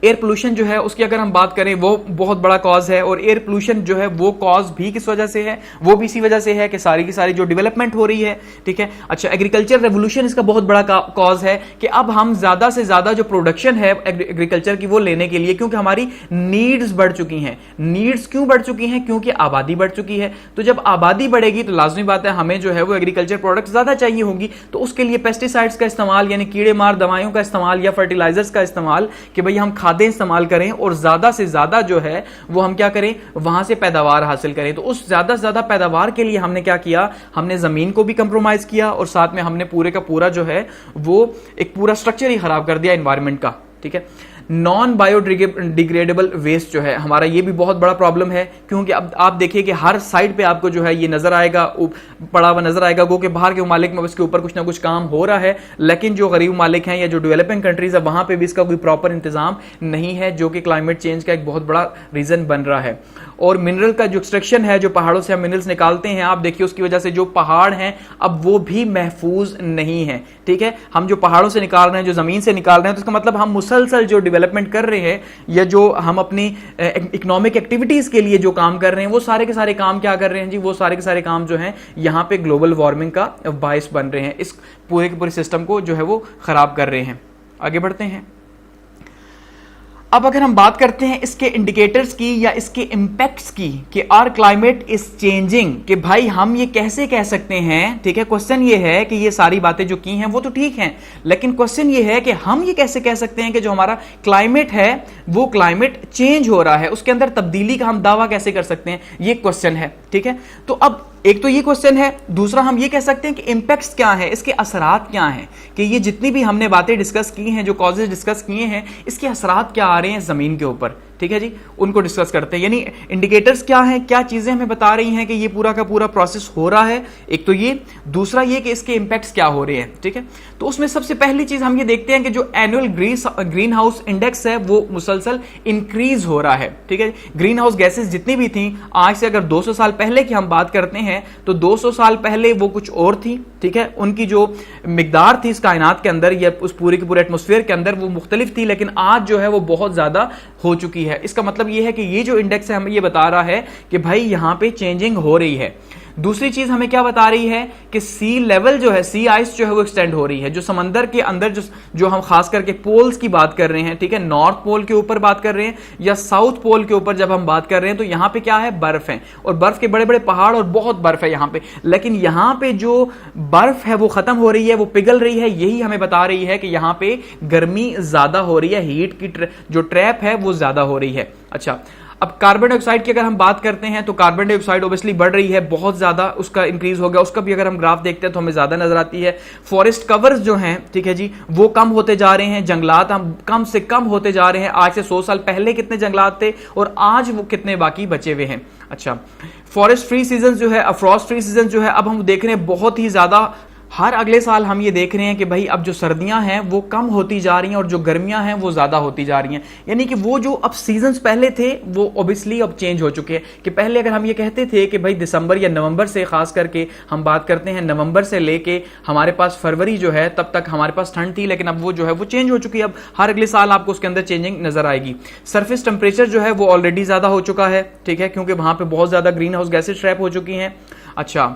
[SPEAKER 1] एयर पोल्यूशन जो है उसकी अगर हम बात करें वो बहुत बड़ा कॉज है, और एयर पोल्यूशन जो है वो कॉज भी किस वजह से है, वो भी इसी वजह से है कि सारी की सारी जो डेवलपमेंट हो रही है। ठीक है, अच्छा, एग्रीकल्चर रेवोल्यूशन इसका बहुत बड़ा कॉज है कि अब हम ज्यादा से ज्यादा जो प्रोडक्शन है एग्रीकल्चर की वो लेने के लिए, क्योंकि हमारी नीड्स बढ़ चुकी हैं। नीड्स क्यों बढ़ चुकी हैं, क्योंकि आबादी बढ़ चुकी है। तो जब आबादी बढ़ेगी तो लाजमी बात है हमें जो है वो एग्रीकल्चर प्रोडक्ट ज्यादा चाहिए होंगी, तो उसके लिए पेस्टिसाइड्स का इस्तेमाल, यानी कीड़े मार दवाइयों का इस्तेमाल या फर्टिलाइजर्स का इस्तेमाल, कि भाई हम खादें इस्तेमाल करें और ज्यादा से ज्यादा जो है वो हम क्या करें, वहां से पैदावार हासिल करें। तो उस ज्यादा से ज्यादा पैदावार के लिए हमने क्या किया, हमने जमीन को भी कंप्रोमाइज किया और साथ में हमने पूरे का पूरा जो है वो एक पूरा स्ट्रक्चर ही खराब कर दिया एनवायरनमेंट का। ठीक है, नॉन बायोडिग्रेडेबल वेस्ट जो है हमारा, ये भी बहुत बड़ा प्रॉब्लम है, क्योंकि अब आप देखिए कि हर साइड पे आपको जो है ये नजर आएगा, पड़ा हुआ नजर आएगा गो कि बाहर के ममालिक में इसके ऊपर कुछ ना कुछ काम हो रहा है, लेकिन जो गरीब ममालिक हैं या जो डेवलपिंग कंट्रीज है वहां पे भी इसका कोई प्रॉपर इंतजाम नहीं है, जो कि क्लाइमेट चेंज का एक बहुत बड़ा रीजन बन रहा है। और मिनरल का जो एक्सट्रैक्शन है, जो पहाड़ों से हम मिनरल्स निकालते हैं, आप देखिए उसकी वजह से जो पहाड़ हैं अब वो भी महफूज नहीं है। ठीक है, हम जो पहाड़ों से निकाल रहे हैं, जो जमीन से निकाल रहे हैं, तो इसका मतलब हम मुसलसल जो डेवलपमेंट कर रहे हैं या जो हम अपनी इकोनॉमिक एक्टिविटीज के लिए जो काम कर रहे हैं, वो सारे के सारे काम क्या कर रहे हैं जी, वो सारे के सारे काम जो हैं यहां पे ग्लोबल वार्मिंग का बायस बन रहे हैं, इस पूरे के पूरे सिस्टम को जो है वो खराब कर रहे हैं। आगे बढ़ते हैं। अब अगर हम बात करते हैं इसके इंडिकेटर्स की या इसके इंपैक्ट्स की कि आर क्लाइमेट इज चेंजिंग, कि भाई हम ये कैसे कह सकते हैं। ठीक है, क्वेश्चन ये है कि ये सारी बातें जो की हैं वो तो ठीक हैं, लेकिन क्वेश्चन ये है कि हम ये कैसे कह सकते हैं कि जो हमारा क्लाइमेट है वो क्लाइमेट चेंज हो रहा है, उसके अंदर तब्दीली का हम दावा कैसे कर सकते हैं, ये क्वेश्चन है। ठीक है, तो अब एक तो ये क्वेश्चन है, दूसरा हम ये कह सकते हैं कि इंपैक्ट्स क्या है, इसके असरात क्या हैं, कि ये जितनी भी हमने बातें डिस्कस की हैं, जो कॉजेज डिस्कस किए हैं, इसके असरात क्या आ रहे हैं जमीन के ऊपर। ठीक है जी, उनको डिस्कस करते हैं, यानी इंडिकेटर्स क्या हैं, क्या चीजें हमें बता रही हैं कि ये पूरा का पूरा प्रोसेस हो रहा है। एक तो ये, दूसरा ये कि इसके इंपैक्ट्स क्या हो रहे हैं। ठीक है, तो उसमें सबसे पहली चीज हम ये देखते हैं कि जो एनुअल ग्रीन हाउस इंडेक्स है वो मुसलसल इंक्रीज हो रहा है। ठीक है, ग्रीन हाउस गैसेस जितनी भी थी, आज से अगर 200 साल पहले की हम बात करते हैं तो 200 साल पहले वो कुछ और थी। ठीक है, उनकी जो मिकदार थी इस कायनात के अंदर या उस पूरे के पूरे एटमॉस्फेयर के अंदर वो मुख्तलिफ थी, लेकिन आज जो है वो बहुत ज्यादा हो चुकी है। इसका मतलब ये है कि ये जो इंडेक्स है हमें ये बता रहा है कि भाई यहां पे चेंजिंग हो रही है। दूसरी चीज हमें क्या बता रही है कि सी लेवल जो है, सी आइस जो है वो एक्सटेंड हो रही है, जो समंदर के अंदर जो हम खास करके पोल्स की बात कर रहे हैं। ठीक है, नॉर्थ पोल के ऊपर बात कर रहे हैं या साउथ पोल के ऊपर जब हम बात कर रहे हैं तो यहां पे क्या है, बर्फ है, और बर्फ के बड़े बड़े पहाड़ और बहुत बर्फ है यहां पे, लेकिन यहां पे जो बर्फ है वो खत्म हो रही है, वो पिघल रही है। यही हमें बता रही है कि यहां पे गर्मी ज्यादा हो रही है, हीट की जो ट्रैप है वो ज्यादा हो रही है। अच्छा, अब कार्बन डाइऑक्साइड की अगर हम बात करते हैं तो कार्बन डाइऑक्साइड ऑब्वियसली बढ़ रही है, बहुत ज्यादा उसका इंक्रीज हो गया, उसका भी अगर हम ग्राफ देखते हैं तो हमें ज्यादा नजर आती है। फॉरेस्ट कवर्स जो हैं, ठीक है जी, वो कम होते जा रहे हैं, जंगलात हम कम से कम होते जा रहे हैं। आज से 100 साल पहले कितने जंगलात थे और आज वो कितने बाकी बचे हुए हैं। अच्छा, फॉरेस्ट फ्री सीजन जो है, फ्रॉस्ट फ्री सीजन जो है, अब हम देख रहे हैं बहुत ही ज्यादा, हर अगले साल हम ये देख रहे हैं कि भाई अब जो सर्दियां हैं वो कम होती जा रही हैं और जो गर्मियां हैं वो ज्यादा होती जा रही हैं। यानी कि वो जो अब सीजन्स पहले थे वो ऑब्वियसली अब चेंज हो चुके हैं। कि पहले अगर हम ये कहते थे कि भाई दिसंबर या नवंबर से, खास करके हम बात करते हैं नवंबर से लेके हमारे पास फरवरी जो है तब तक हमारे पास ठंड थी, लेकिन अब वो जो है वो चेंज हो चुकी है। अब हर अगले साल आपको उसके अंदर चेंजिंग नजर आएगी। सरफेस टेम्परेचर जो है वो ऑलरेडी ज्यादा हो चुका है। ठीक है, क्योंकि वहां पर बहुत ज्यादा ग्रीन हाउस गैसेज ट्रैप हो चुकी हैं। अच्छा,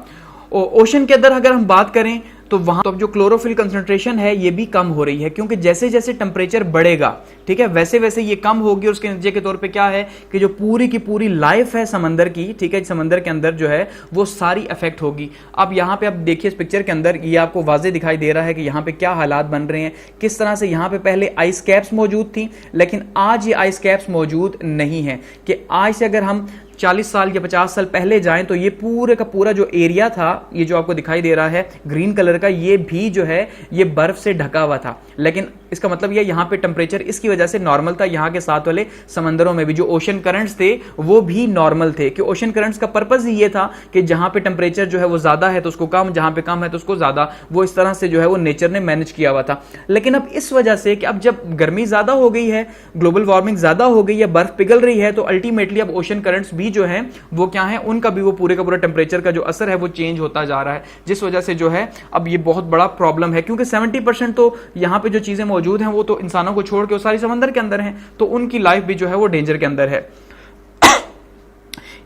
[SPEAKER 1] ओशन के अंदर अगर हम बात करें तो वहां तो अब जो क्लोरोफिल कंसंट्रेशन है ये भी कम हो रही है, क्योंकि जैसे जैसे टेम्परेचर बढ़ेगा, ठीक है, वैसे वैसे ये कम होगी। और उसके नतीजे के तौर पे क्या है कि जो पूरी की पूरी लाइफ है समंदर की, ठीक है, समंदर के अंदर जो है वो सारी अफेक्ट होगी। अब यहाँ पे आप देखिए इस पिक्चर के अंदर ये आपको वाजे दिखाई दे रहा है कि यहाँ पे क्या हालात बन रहे हैं, किस तरह से यहाँ पे पहले आइस कैप्स मौजूद थी, लेकिन आज ये आइस कैप्स मौजूद नहीं है। कि आज से अगर हम 40 साल या 50 साल पहले जाएं तो ये पूरे का पूरा जो एरिया था, ये जो आपको दिखाई दे रहा है ग्रीन कलर का, ये भी जो है ये बर्फ से ढका हुआ था। लेकिन इसका मतलब ये यहाँ पे टेम्परेचर इसकी वजह से नॉर्मल था। यहाँ के साथ वाले समंदरों में भी जो ओशन करंट्स थे वो भी नॉर्मल थे, कि ओशन करंट्स का पर्पस ही ये था कि जहां पे टेम्परेचर जो है वो ज्यादा है तो उसको कम, जहां पे कम है तो उसको ज्यादा, वो इस तरह से जो है वो नेचर ने मैनेज किया हुआ था। लेकिन अब इस वजह से कि अब जब गर्मी ज्यादा हो गई है, ग्लोबल वार्मिंग ज्यादा हो गई है, बर्फ पिघल रही है, तो अल्टीमेटली अब ओशन करंट्स भी जो है वो क्या है, उनका भी वो पूरे का पूरा टेम्परेचर का जो असर है वो चेंज होता जा रहा है, जिस वजह से जो है अब ये बहुत बड़ा प्रॉब्लम है। क्योंकि 70% तो यहाँ पे जो चीजें मौजूद हैं वो तो इंसानों को छोड़ के वो सारी समंदर के अंदर हैं, तो उनकी लाइफ भी जो है वो डेंजर के अंदर है।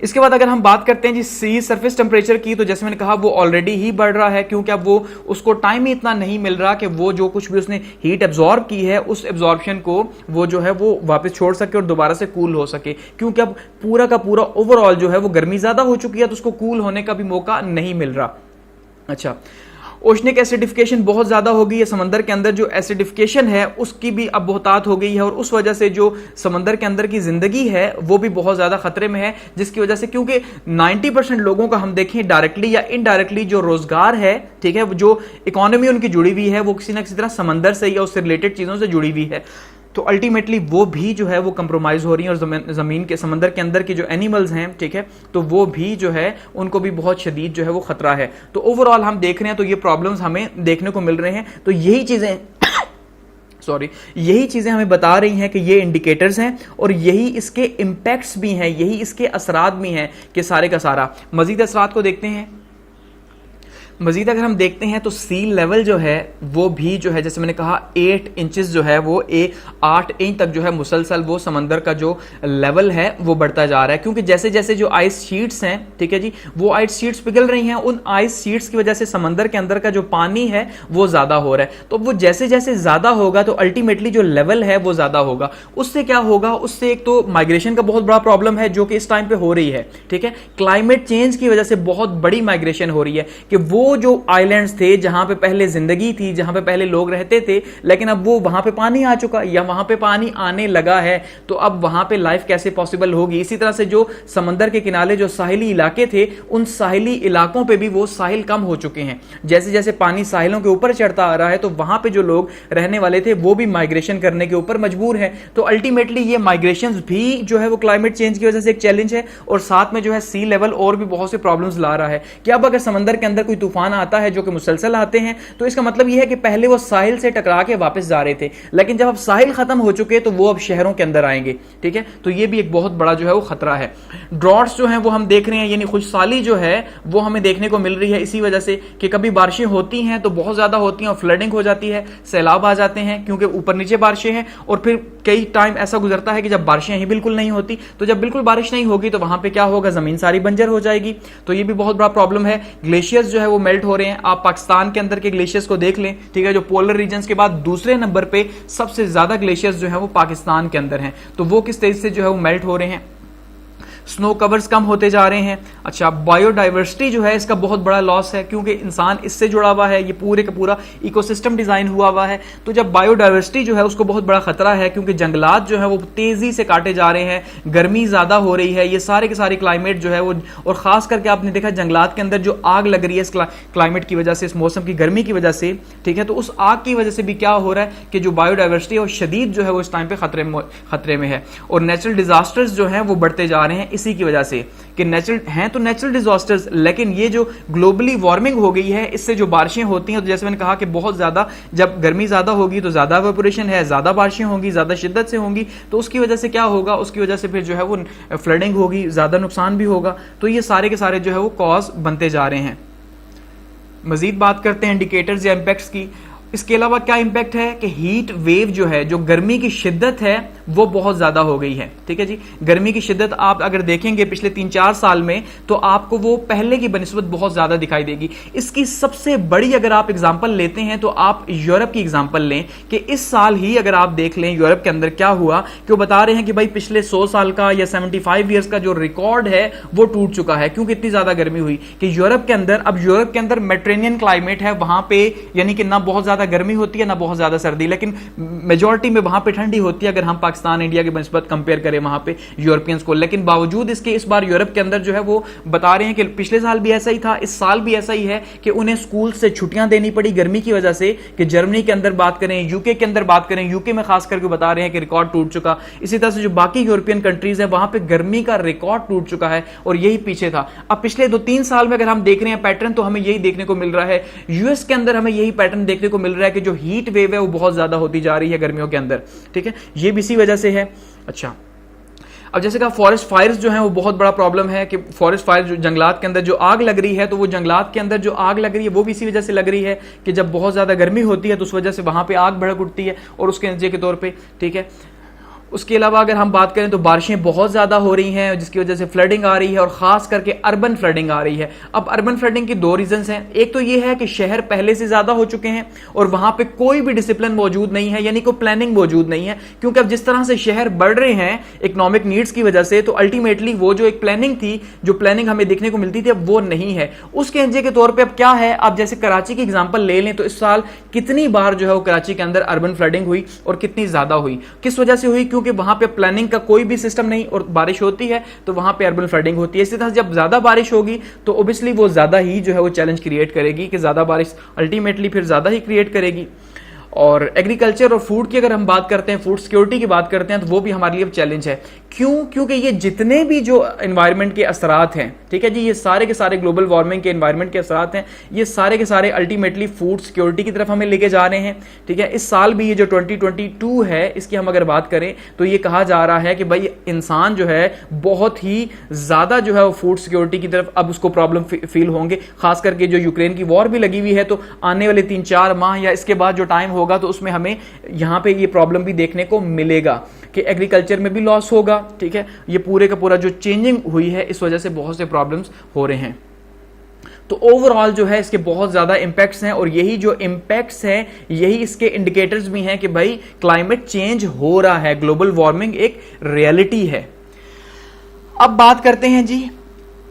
[SPEAKER 1] इसके बाद अगर हम बात करते हैं जी सी सरफेस टेम्परेचर की, तो जैसे मैंने कहा वो ऑलरेडी ही बढ़ रहा है, क्योंकि अब वो उसको टाइम ही इतना नहीं मिल रहा कि वो जो कुछ भी उसने हीट एब्जॉर्ब की है उस एब्जॉर्प्शन को वो जो है वो वापस छोड़ सके और दोबारा से कूल हो सके। क्योंकि अब पूरा का पूरा ओवरऑल जो है वो गर्मी ज्यादा हो चुकी है, तो उसको कूल होने का भी मौका नहीं मिल रहा। अच्छा, ओशनिक एसिडिफिकेशन बहुत ज्यादा हो गई है, समंदर के अंदर जो एसिडिफिकेशन है उसकी भी अब बहुतात हो गई है, और उस वजह से जो समंदर के अंदर की जिंदगी है वो भी बहुत ज्यादा खतरे में है, जिसकी वजह से क्योंकि 90% लोगों का हम देखें डायरेक्टली या इनडायरेक्टली जो रोजगार है, ठीक है, जो इकोनॉमी उनकी जुड़ी हुई है वो किसी ना किसी तरह समंदर से या उससे रिलेटेड चीजों से जुड़ी हुई है। तो अल्टीमेटली वो भी जो है वो कंप्रोमाइज हो रही है और ज़मीन के समंदर के अंदर के जो एनिमल्स हैं, ठीक है, तो वो भी जो है उनको भी बहुत शदीद जो है वो खतरा है। तो ओवरऑल हम देख रहे हैं तो ये प्रॉब्लम्स हमें देखने को मिल रहे हैं। तो यही चीज़ें हमें बता रही हैं कि ये इंडिकेटर्स हैं और यही इसके इम्पैक्ट्स भी हैं, यही इसके असरात भी हैं कि सारे का सारा। मजीद असरात को देखते हैं। मजीद अगर हम देखते हैं तो सी लेवल जो है वो भी जो है, जैसे मैंने कहा 8 इंचेस जो है वो 8 इंच तक जो है मुसलसल वो समंदर का जो लेवल है वो बढ़ता जा रहा है, क्योंकि जैसे जैसे जो आइस शीट्स हैं, ठीक है जी, वो आइस शीट्स पिघल रही हैं, उन आइस शीट्स की वजह से समंदर के अंदर का जो पानी है वो ज्यादा हो रहा है। तो वो जैसे जैसे ज्यादा होगा तो अल्टीमेटली जो लेवल है वो ज्यादा होगा। उससे क्या होगा, उससे एक तो माइग्रेशन का बहुत बड़ा प्रॉब्लम है जो कि इस टाइम पे हो रही है, ठीक है। क्लाइमेट चेंज की वजह से बहुत बड़ी माइग्रेशन हो रही है कि वो जो आइलैंड्स थे जहां पे पहले जिंदगी थी, जहां पे पहले लोग रहते थे, लेकिन अब वो वहां पे पानी आ चुका या वहां पे पानी आने लगा है, तो अब वहां पे लाइफ कैसे पॉसिबल होगी। इसी तरह से जो समंदर के किनारे जो साहिली इलाके थे, उन साहिली इलाकों पे भी वो साहिल कम हो चुके हैं। जैसे जैसे पानी साहिलों के ऊपर चढ़ता आ रहा है तो वहां पे जो लोग रहने वाले थे वो भी माइग्रेशन करने के ऊपर मजबूर है। तो अल्टीमेटली ये माइग्रेशन भी जो है वो क्लाइमेट चेंज की वजह से एक चैलेंज है, और साथ में जो है सी लेवल और भी बहुत से प्रॉब्लम्स ला रहा है कि अब अगर समंदर के अंदर कोई तूफान आता है जो कि मुसलसल आते हैं, तो इसका मतलब यह है कि पहले वो साहिल से टकरा के वापस जा रहे थे, लेकिन जब अब साहिल खत्म हो चुके तो वो अब शहरों के अंदर आएंगे, ठीक है। तो ये भी एक बहुत बड़ा जो है वो खतरा है। ड्रॉट्स जो है वो हम देख रहे हैं, यानी खुशसाली जो है वो हमें देखने को मिल रही है इसी वजह से कि कभी बारिशें होती हैं तो बहुत ज्यादा होती हैं और फ्लडिंग हो जाती है, सैलाब आ जाते हैं क्योंकि ऊपर नीचे बारिशें हैं, और फिर कई टाइम ऐसा गुजरता है कि जब बारिशें ही बिल्कुल नहीं होती, तो जब बिल्कुल बारिश नहीं होगी तो वहां पे क्या होगा, जमीन सारी बंजर हो जाएगी। तो ये भी बहुत बड़ा प्रॉब्लम है। ग्लेशियर्स जो है वो मेल्ट हो रहे हैं। आप पाकिस्तान के अंदर के ग्लेशियर्स को देख लें, ठीक है, जो पोलर रीजन्स के बाद दूसरे नंबर पे सबसे ज्यादा ग्लेशियर्स जो है वो पाकिस्तान के अंदर हैं। तो वो किस तेजी से जो है वो मेल्ट हो रहे हैं। स्नो कवर्स कम होते जा रहे हैं। अच्छा, बायोडाइवर्सिटी जो है इसका बहुत बड़ा लॉस है, क्योंकि इंसान इससे जुड़ा हुआ है, ये पूरे का पूरा इकोसिस्टम डिजाइन हुआ हुआ है। तो जब बायोडाइवर्सिटी जो है उसको बहुत बड़ा खतरा है, क्योंकि जंगलात जो है वो तेजी से काटे जा रहे हैं, गर्मी ज्यादा हो रही है, ये सारे के सारे क्लाइमेट जो है वो, और खास करके आपने देखा जंगलात के अंदर जो आग लग रही है इस क्लाइमेट की वजह से, इस मौसम की गर्मी की वजह से, ठीक है, तो उस आग की वजह से भी क्या हो रहा है कि जो बायोडाइवर्सिटी है वो शदीद जो है वो इस टाइम पे खतरे में है। और नेचुरल डिजास्टर्स जो है वो बढ़ते जा रहे हैं इसी की वजह से कि नेचुरल डिजास्टर्स, लेकिन ये जो ग्लोबली वार्मिंग हो गई है, इससे जो बारिशें होती हैं, तो जैसे मैंने कहा कि बहुत ज्यादा, जब गर्मी ज्यादा होगी तो ज्यादा इवेपोरेशन है, ज्यादा बारिशें होंगी, ज्यादा शिद्दत से होंगी, तो उसकी वजह से क्या होगा, उसकी वजह से फिर जो है वो फ्लडिंग होगी, ज्यादा नुकसान भी होगा। तो ये सारे के सारे जो है वो कॉज बनते जा रहे हैं। मजीद बात करते हैं इंडिकेटर्स या इंपैक्ट्स की। इसके अलावा क्या इंपैक्ट है कि हीट वेव जो है, जो गर्मी की शिद्दत है वो बहुत ज्यादा हो गई है, ठीक है जी। गर्मी की शिद्दत आप अगर देखेंगे पिछले 3-4 साल में तो आपको वो पहले की बनिस्बत बहुत ज्यादा दिखाई देगी। इसकी सबसे बड़ी अगर आप एग्जांपल लेते हैं तो आप यूरोप की एग्जांपल लें कि इस साल ही अगर आप देख लें यूरोप के अंदर क्या हुआ, कि वो बता रहे हैं कि भाई पिछले 100 साल का या 75 ईयर्स का जो रिकॉर्ड है वो टूट चुका है, क्योंकि इतनी ज्यादा गर्मी हुई कि यूरोप के अंदर, अब यूरोप के अंदर मेडिटेरेनियन क्लाइमेट है, वहां पे यानी कि ना बहुत ज्यादा गर्मी होती है ना बहुत ज्यादा सर्दी, लेकिन मेजॉरिटी में वहां पे ठंडी होती है अगर हम पाकिस्तान इंडिया की बनिस्बत कंपेयर करें वहां पे यूरोपियंस को। लेकिन बावजूद इसके इस बार यूरोप के अंदर जो है वो बता रहे हैं कि पिछले साल भी ऐसा ही था, इस साल भी ऐसा ही है कि उन्हें स्कूल से छुट्टियां देनी पड़ी गर्मी की वजह से। कि जर्मनी के अंदर बात करें, यूके के अंदर बात करें, यूके में खास करके बता रहे हैं कि रिकॉर्ड टूट चुका। इसी तरह से जो बाकी यूरोपियन कंट्रीज है वहां पे गर्मी का रिकॉर्ड टूट चुका है, और यही पीछे था। अब पिछले 2-3 साल में अगर हम देख रहे हैं पैटर्न, तो हमें यही देखने को मिल रहा है। यूएस के अंदर हमें यही पैटर्न देखने को मिल रहा है कि जो हीट वेव है वो बहुत ज्यादा होती जा रही है गर्मियों के अंदर, ठीक है, ये भी इसी वजह से है। अच्छा, अब जैसे कहा फॉरेस्ट फायर्स जो हैं वो बहुत बड़ा प्रॉब्लम है कि फॉरेस्ट फायर जो जंगलात के अंदर जो आग लग रही है, तो वो जंगलात के अंदर जो आग लग रही है वो भी इसी वजह से लग रही है कि जब बहुत ज्यादा गर्मी होती है तो उस वजह से वहां पे आग भड़क उठती है, और उसके नतीजे के तौर पे, ठीक है। उसके अलावा अगर हम बात करें तो बारिशें बहुत ज़्यादा हो रही हैं जिसकी वजह से फ्लडिंग आ रही है, और ख़ास करके अर्बन फ्लडिंग आ रही है। अब अर्बन फ्लडिंग की 2 रीजंस हैं। एक तो ये है कि शहर पहले से ज़्यादा हो चुके हैं और वहाँ पे कोई भी डिसिप्लिन मौजूद नहीं है, यानी कोई प्लानिंग मौजूद नहीं है, क्योंकि अब जिस तरह से शहर बढ़ रहे हैं इकोनॉमिक नीड्स की वजह से, तो अल्टीमेटली वो जो एक प्लानिंग थी, जो प्लानिंग हमें देखने को मिलती थी, अब वो नहीं है। उसके नतीजे के तौर पर अब क्या है, अब जैसे कराची की एग्जाम्पल ले लें तो इस साल कितनी बार जो है वो कराची के अंदर अर्बन फ्लडिंग हुई और कितनी ज़्यादा हुई, किस वजह से हुई, क्योंकि वहाँ पे प्लानिंग का कोई भी सिस्टम नहीं, और बारिश होती है तो वहां पे अर्बन फ्लडिंग होती है। इसी तरह जब ज्यादा बारिश होगी तो ऑब्वियसली वो ज्यादा ही जो है वो चैलेंज क्रिएट करेगी, कि ज्यादा बारिश अल्टीमेटली फिर ज्यादा ही क्रिएट करेगी। और एग्रीकल्चर और फूड की अगर हम बात करते हैं, फूड सिक्योरिटी की बात करते हैं, तो वो भी हमारे लिए चैलेंज है। क्यों? क्योंकि ये जितने भी जो एनवायरनमेंट के असरात हैं, ठीक है जी, ये सारे के सारे ग्लोबल वार्मिंग के एनवायरनमेंट के असरात हैं, ये सारे के सारे अल्टीमेटली फूड सिक्योरिटी की तरफ हमें लेके जा रहे हैं, ठीक है। इस साल भी ये जो 2022 है, इसकी हम अगर बात करें तो ये कहा जा रहा है कि भाई इंसान जो है बहुत ही ज्यादा जो है वो फूड सिक्योरिटी की तरफ अब उसको प्रॉब्लम फील होंगे, खास करके जो यूक्रेन की वॉर भी लगी हुई है, तो आने वाले 3-4 माह या इसके बाद जो टाइम होगा तो उसमें हमें यहाँ पे ये प्रॉब्लम भी देखने को मिलेगा कि एग्रीकल्चर में भी लॉस होगा, ठीक है। ये पूरे का पूरा जो चेंजिंग हुई है इस वजह से बहुत से प्रॉब्लम्स हो रहे हैं। तो ओवरऑल जो है इसके बहुत ज्यादा इंपैक्ट्स हैं, और यही जो इंपैक्ट्स हैं यही इसके इंडिकेटर्स भी हैं कि भाई क्लाइमेट चेंज हो रहा है, ग्लोबल वार्मिंग एक रियलिटी है। अब बात करते हैं जी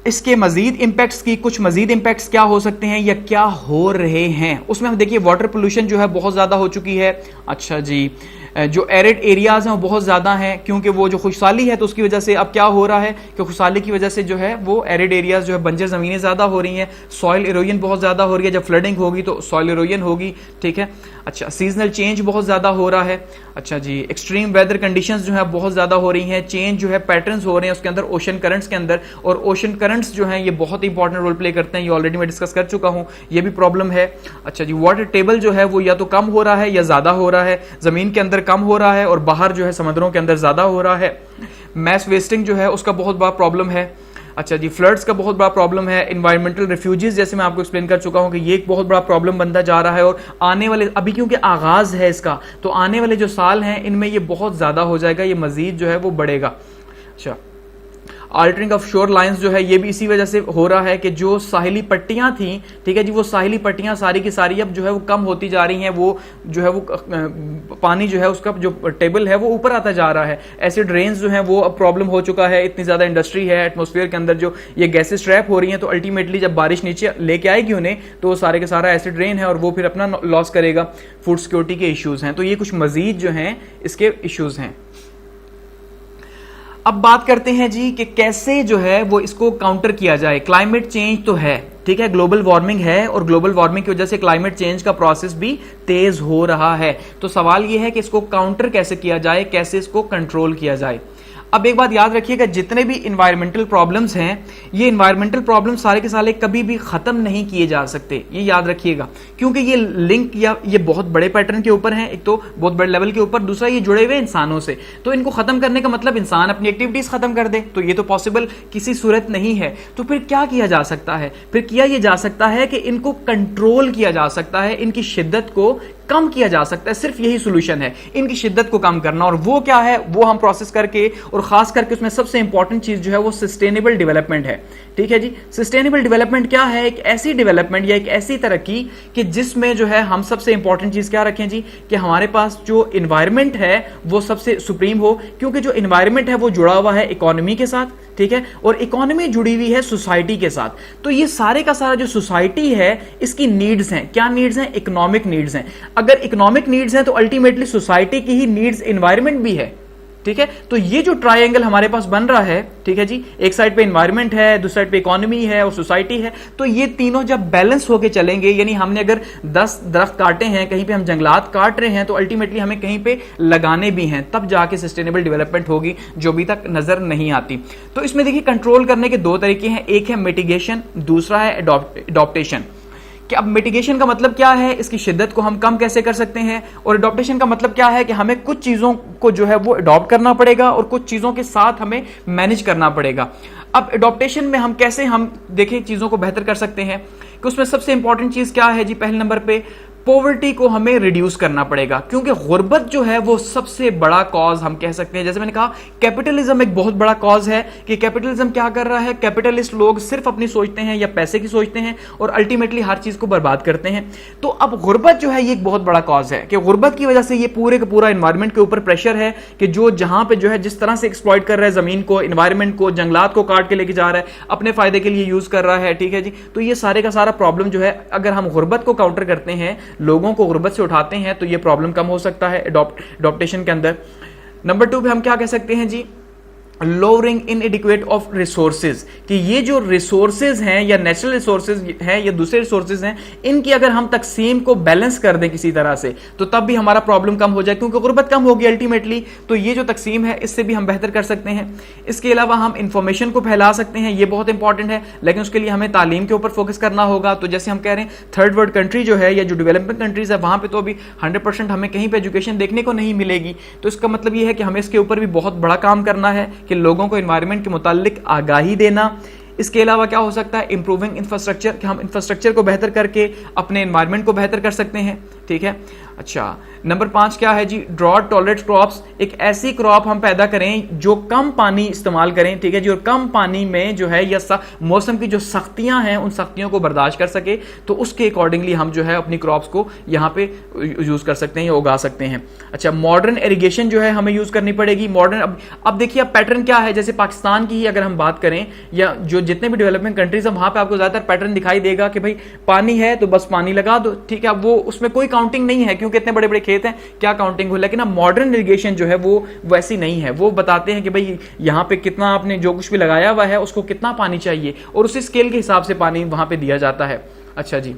[SPEAKER 1] इसके मजीद इंपैक्ट्स की, कुछ मजीद इंपैक्ट्स क्या हो सकते हैं या क्या हो रहे हैं। उसमें हम देखिए वाटर पोल्यूशन जो है बहुत ज्यादा हो चुकी है। अच्छा जी, जो एरिड एरियाज हैं वो बहुत ज़्यादा हैं, क्योंकि वो जो खुशहाली है तो उसकी वजह से अब क्या हो रहा है कि खुशहाली की वजह से जो है वो एरिड एरियाज जो है बंजर ज़मीनें ज़्यादा हो रही हैं, सॉइल इरोजन बहुत ज़्यादा हो रही है, जब फ्लडिंग होगी तो सॉइल इरोजन होगी, ठीक है। अच्छा, सीजनल चेंज बहुत ज़्यादा हो रहा है। अच्छा जी, एक्सट्रीम वेदर कंडीशंस जो है बहुत ज़्यादा हो रही हैं, चेंज जो है पैटर्न्स हो रहे हैं उसके अंदर, ओशन करंट्स के अंदर, और ओशन करंट्स जो हैं ये बहुत इंपॉर्टेंट रोल प्ले करते हैं, ये ऑलरेडी मैं डिस्कस कर चुका हूँ, ये भी प्रॉब्लम है। अच्छा जी, वाटर टेबल जो है वो या तो कम हो रहा है या ज़्यादा हो रहा है, ज़मीन के अंदर कम हो रहा है और बाहर जो है समुद्रों के अंदर ज़्यादा हो रहा है। मैस वेस्टिंग जो है उसका बहुत बड़ा प्रॉब्लम है। अच्छा जी, फ्लड्स का बहुत बड़ा प्रॉब्लम है। इन्वायरमेंटल रिफ्यूजीज जैसे मैं आपको एक्सप्लेन कर चुका हूं कि ये एक बहुत बड़ा प्रॉब्लम बनता जा रहा है, और आने वाले, अभी क्योंकि आगाज है इसका, तो आने वाले जो साल हैं इनमें ये बहुत ज़्यादा हो जाएगा, ये मजीद जो है वो बढ़ेगा। अच्छा, आल्टरिंग ऑफ शोर लाइंस जो है ये भी इसी वजह से हो रहा है कि जो साहिली पट्टियां थी, ठीक है जी, वो साहिली पट्टियां सारी की सारी अब जो है वो कम होती जा रही हैं, वो जो है वो पानी जो है उसका जो टेबल है वो ऊपर आता जा रहा है। एसिड रेन्स जो है वो अब प्रॉब्लम हो चुका है, इतनी ज्यादा इंडस्ट्री है, एटमॉस्फेयर के अंदर जो ये गैसेस ट्रैप हो रही हैं, तो अल्टीमेटली जब बारिश नीचे लेके आएगी उन्हें तो सारे के सारा एसिड रेन है और वो फिर अपना लॉस करेगा। फूड सिक्योरिटी के इश्यूज हैं, तो ये कुछ मजीद जो हैं इसके इश्यूज हैं। अब बात करते हैं जी कि कैसे जो है वो इसको काउंटर किया जाए। क्लाइमेट चेंज तो है, ठीक है, ग्लोबल वार्मिंग है, और ग्लोबल वार्मिंग की वजह से क्लाइमेट चेंज का प्रोसेस भी तेज हो रहा है। तो सवाल ये है कि इसको काउंटर कैसे किया जाए, कैसे इसको कंट्रोल किया जाए। अब एक बात याद रखिएगा, जितने भी इन्वायरमेंटल प्रॉब्लम्स हैं, ये इन्वायरमेंटल प्रॉब्लम्स सारे के सारे कभी भी खत्म नहीं किए जा सकते, ये याद रखिएगा, क्योंकि ये लिंक या ये बहुत बड़े पैटर्न के ऊपर हैं, एक तो बहुत बड़े लेवल के ऊपर, दूसरा ये जुड़े हुए इंसानों से। तो इनको खत्म करने का मतलब इंसान अपनी एक्टिविटीज खत्म कर दे, तो ये तो पॉसिबल किसी सूरत नहीं है। तो फिर क्या किया जा सकता है? फिर किया ये जा सकता है कि इनको कंट्रोल किया जा सकता है, इनकी शिद्दत को कम किया जा सकता है। सिर्फ यही सोल्यूशन है, इनकी शिद्दत को कम करना। और वो क्या है, वो हम प्रोसेस करके, और खास करके उसमें सबसे इंपॉर्टेंट चीज जो है वो सस्टेनेबल डेवलपमेंट है, ठीक है जी। सस्टेनेबल डेवलपमेंट क्या है? एक ऐसी डेवलपमेंट या एक ऐसी तरक्की कि जिसमें जो है हम सबसे इंपॉर्टेंट चीज क्या रखें जी, कि हमारे पास जो इन्वायरमेंट है वो सबसे सुप्रीम हो, क्योंकि जो इन्वायरमेंट है वो जुड़ा हुआ है इकोनॉमी के साथ, ठीक है, और इकोनॉमी जुड़ी हुई है सोसाइटी के साथ। तो ये सारे का सारा जो सोसाइटी है इसकी नीड्स हैं, क्या नीड्स हैं? इकोनॉमिक नीड्स हैं। अगर इकोनॉमिक नीड्स हैं तो अल्टीमेटली सोसाइटी की ही नीड्स इन्वायरमेंट भी है, ठीक है। तो ये जो ट्रायंगल हमारे पास बन रहा है, ठीक है जी, एक साइड पे इन्वायरमेंट है, दूसरी साइड पे इकोनॉमी है और सोसाइटी है, तो ये तीनों जब बैलेंस होके चलेंगे, यानी हमने अगर 10 दरख्त काटे हैं, कहीं पे हम जंगलात काट रहे हैं, तो अल्टीमेटली हमें कहीं पे लगाने भी हैं, तब जाके सस्टेनेबल डेवलपमेंट होगी, जो अभी तक नजर नहीं आती। तो इसमें देखिए कंट्रोल करने के दो तरीके हैं, एक है मिटिगेशन, दूसरा है एडॉप्टेशन। कि अब मिटिगेशन का मतलब क्या है, इसकी शिद्दत को हम कम कैसे कर सकते हैं, और एडॉप्टेशन का मतलब क्या है कि हमें कुछ चीज़ों को जो है वो अडॉप्ट करना पड़ेगा और कुछ चीज़ों के साथ हमें मैनेज करना पड़ेगा। अब एडॉप्टेशन में हम कैसे हम देखें चीज़ों को बेहतर कर सकते हैं, कि उसमें सबसे इंपॉर्टेंट चीज़ क्या है जी, पहले नंबर पे पॉवर्टी को हमें रिड्यूस करना पड़ेगा, क्योंकि गुर्बत जो है वो सबसे बड़ा कॉज हम कह सकते हैं। जैसे मैंने कहा, कैपिटलिज्म एक बहुत बड़ा कॉज है, कि कैपिटलिज्म क्या कर रहा है, कैपिटलिस्ट लोग सिर्फ अपनी सोचते हैं या पैसे की सोचते हैं और अल्टीमेटली हर चीज को बर्बाद करते हैं। तो अब गुर्बत जो है ये एक बहुत बड़ा कॉज है, कि गुर्बत की वजह से ये पूरे का पूरा एनवायरमेंट के ऊपर प्रेशर है, कि जो जहां पे जो है जिस तरह से एक्सप्लॉइट कर रहा है जमीन को, एनवायरमेंट को, जंगलात को काट के लेके जा रहा है, अपने फायदे के लिए यूज कर रहा है, ठीक है जी। तो ये सारे का सारा प्रॉब्लम जो है, अगर हम गुर्बत को काउंटर करते हैं, लोगों को गुर्बत से उठाते हैं, तो ये प्रॉब्लम कम हो सकता है एडॉप्टेशन के अंदर। नंबर 2 पे हम क्या कह सकते हैं जी, लोअरिंग इनएडिक्वेट ऑफ रिसोर्सेज, कि ये जो रिसोर्सेज हैं या नेचुरल रिसोर्सेज हैं या दूसरे रिसोर्सेज हैं, इनकी अगर हम तकसीम को बैलेंस कर दें किसी तरह से, तो तब भी हमारा प्रॉब्लम कम हो जाए, क्योंकि गुर्बत कम होगी अल्टीमेटली। तो ये जो तकसीम है इससे भी हम बेहतर कर सकते हैं। इसके अलावा हम इंफॉर्मेशन को फैला सकते हैं, ये बहुत इंपॉर्टेंट है, लेकिन उसके लिए हमें तालीम के ऊपर फोकस करना होगा। तो जैसे हम कह रहे हैं थर्ड वर्ल्ड कंट्री जो है या जो डेवलपिंग कंट्रीज है, वहां पे तो अभी 100% हमें कहीं पे एजुकेशन देखने को नहीं मिलेगी। तो इसका मतलब ये है कि हमें इसके ऊपर भी बहुत बड़ा काम करना है कि लोगों को एनवायरनमेंट के मुतालिक आगाही देना। इसके अलावा क्या हो सकता है, इंप्रूविंग इंफ्रास्ट्रक्चर, कि हम इंफ्रास्ट्रक्चर को बेहतर करके अपने एनवायरनमेंट को बेहतर कर सकते हैं। ठीक है, अच्छा नंबर 5 क्या है जी, ड्रॉट टॉलरेट क्रॉप्स, एक ऐसी क्रॉप हम पैदा करें जो कम पानी इस्तेमाल करें, ठीक है जी, और कम पानी में जो है या मौसम की जो सख्तियां हैं उन सख्तियों को बर्दाश्त कर सके, तो उसके अकॉर्डिंगली हम जो है अपनी क्रॉप्स को यहाँ पे यूज कर सकते हैं या उगा सकते हैं। अच्छा, मॉडर्न इरिगेशन जो है हमें यूज करनी पड़ेगी। मॉडर्न अब देखिए अब पैटर्न क्या है, जैसे पाकिस्तान की ही अगर हम बात करें या जो जितने भी डेवलपमेंट कंट्रीज हैं वहां पे आपको ज्यादातर पैटर्न दिखाई देगा कि भाई पानी है तो बस पानी लगा दो, ठीक है, वो उसमें कोई काउंटिंग नहीं है क्योंकि इतने बड़े बड़े खेत हैं, क्या काउंटिंग हो। लेकिन अब मॉडर्न इरिगेशन जो है वो वैसी नहीं है, वो बताते हैं कि भाई यहाँ पे कितना आपने जो कुछ भी लगाया हुआ है उसको कितना पानी चाहिए, और उसी स्केल के हिसाब से पानी वहां पे दिया जाता है। अच्छा जी,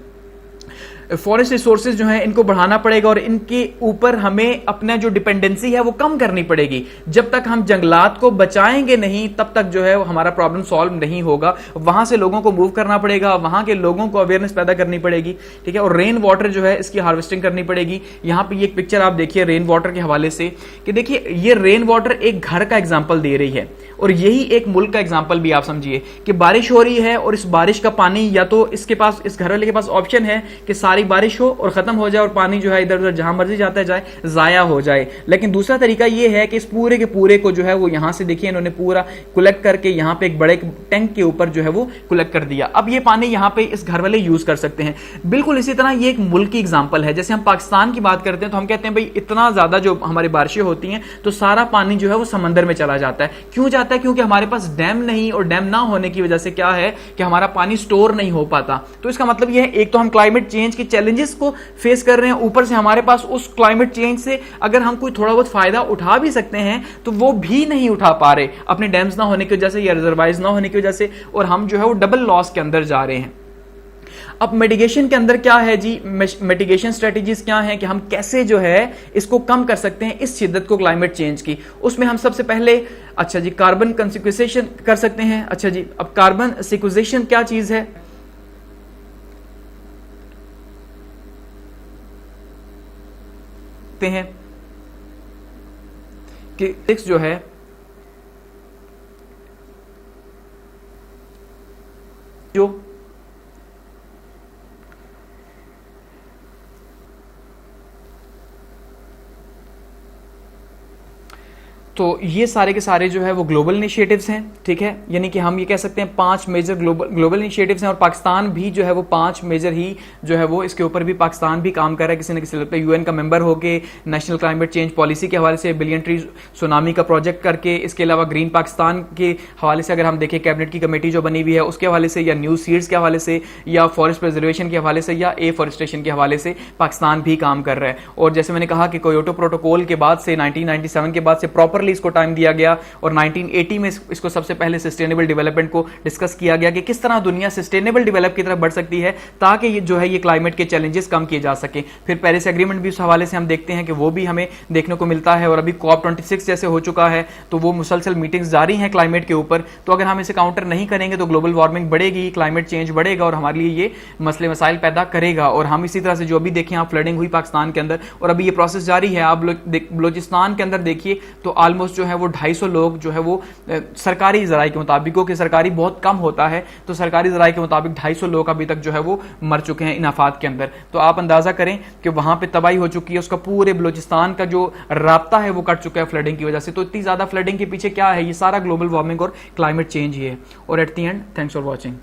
[SPEAKER 1] फॉरेस्ट रिसोर्सेज जो है इनको बढ़ाना पड़ेगा और इनके ऊपर हमें अपना जो डिपेंडेंसी है वो कम करनी पड़ेगी। जब तक हम जंगलात को बचाएंगे नहीं तब तक जो है हमारा प्रॉब्लम सॉल्व नहीं होगा। वहां से लोगों को मूव करना पड़ेगा, वहां के लोगों को अवेयरनेस पैदा करनी पड़ेगी, ठीक है, और रेन वाटर जो है इसकी हार्वेस्टिंग करनी पड़ेगी। यहां पे एक पिक्चर आप देखिए रेन वाटर के हवाले से कि देखिए ये रेन वाटर एक घर का एग्जाम्पल दे रही है और यही एक मुल्क का एग्जाम्पल भी आप समझिए कि बारिश हो रही है और इस बारिश का पानी या तो इसके पास, इस घर वाले के पास ऑप्शन है कि सारी बारिश हो और खत्म हो जाए और पानी जो है इधर उधर जहां मर्जी जाता जाए जाया हो जाए, लेकिन दूसरा तरीका यह है कि इस पूरे के पूरे को जो है वो यहां से देखिए इन्होंने पूरा कलेक्ट करके यहां पे एक बड़े टैंक के ऊपर जो है वो कलेक्ट कर दिया। अब ये पानी यहां पे इस घर वाले यूज कर सकते हैं। बिल्कुल इसी तरह ये एक मुल्क की एग्जांपल है। जैसे हम पाकिस्तान की बात करते हैं तो हम कहते हैं भाई इतना ज्यादा जो हमारी बारिशें होती हैं तो सारा पानी जो है वो समंदर में चला जाता है। क्यों जाता है? क्योंकि हमारे पास डैम नहीं, और डैम ना होने की वजह से क्या है कि हमारा पानी स्टोर नहीं हो पाता। तो इसका मतलब यह है एक तो हम क्लाइमेट चेंज के चैलेंजेस को फेस कर रहे हैं, ऊपर से हमारे पास उस क्लाइमेट चेंज से अगर हम कोई थोड़ा बहुत फायदा उठा भी सकते हैं तो वो भी नहीं उठा पा रहे अपने डैम्स ना होने की वजह से या रिजर्वायर्स ना होने की वजह से, और हम जो है वो डबल लॉस के अंदर जा रहे हैं। अब मिटिगेशन के अंदर क्या है जी, मिटिगेशन स्ट्रेटेजीज क्या हैं कि हम कैसे जो है इसको कम कर सकते हैं इस शिद्दत को क्लाइमेट चेंज की। उसमें हम सबसे पहले अच्छा जी कार्बन कंसिक्वेशन कर सकते हैं। अच्छा जी, अब कार्बन सिक्वेशन क्या चीज है? हैं कि जो है जो तो ये सारे के सारे जो है वो ग्लोबल इनिशिएटिव्स हैं, ठीक है, यानी कि हम ये कह सकते हैं 5 मेजर ग्लोबल इनिशिएटिव्स हैं और पाकिस्तान भी जो है वो 5 मेजर ही जो है वो इसके ऊपर भी पाकिस्तान भी काम कर रहा है किसी न किसी लेवल पे। यूएन का मेंबर होके नेशनल क्लाइमेट चेंज पॉलिसी के हवाले से बिलियन ट्री सुनामी का प्रोजेक्ट करके, इसके अलावा ग्रीन पाकिस्तान के हवाले से अगर हम देखें कैबिनेट की कमेटी जो बनी हुई है उसके हवाले से, या न्यू सीड्स के हवाले से, या फॉरेस्ट प्रिजर्वेशन के हवाले से, या एफॉरेस्टेशन के हवाले से पाकिस्तान भी काम कर रहा है। और जैसे मैंने कहा कि क्योटो प्रोटोकॉल के बाद से 1997 के बाद से प्रॉपरली इसको टाइम दिया गया और 1980 में इसको सबसे पहले सस्टेनेबल डेवलपमेंट को डिस्कस किया गया कि किस तरह दुनिया सस्टेनेबल डेवलप की तरफ बढ़ सकती है ताकि ये जो है ये क्लाइमेट के चैलेंजेस कम किए जा सके। फिर पेरिस एग्रीमेंट भी उस हवाले से हम देखते हैं कि वो भी हमें देखने को मिलता है, और अभी COP26 जैसे हो चुका है तो वो मुसलसल मीटिंग्स जारी हैं क्लाइमेट के ऊपर। तो अगर हम इसे काउंटर नहीं करेंगे तो ग्लोबल वार्मिंग बढ़ेगी, क्लाइमेट चेंज बढ़ेगा और हमारे लिए ये मसले मसाइल पैदा करेगा। और हम इसी तरह से जो अभी देखें आप फ्लडिंग हुई पाकिस्तान के अंदर और अभी ये प्रोसेस जारी है। आप बलोचिस्तान के अंदर देखिए तो ऑलमोस्ट जो है वो 250 लोग जो है वो सरकारी जराये के मुताबिक, कि सरकारी बहुत कम होता है तो सरकारी जराये के मुताबिक 250 लोग अभी तक जो है वो मर चुके हैं इन आफात के अंदर। तो आप अंदाजा करें कि वहां पे तबाही हो चुकी है, उसका पूरे बलोचिस्तान का जो राब्ता है वो कट चुका है फ्लडिंग की वजह से। तो इतनी ज्यादा फ्लडिंग के पीछे क्या है? ये सारा ग्लोबल वार्मिंग और क्लाइमेट चेंज ही है। और at the end thanks for watching.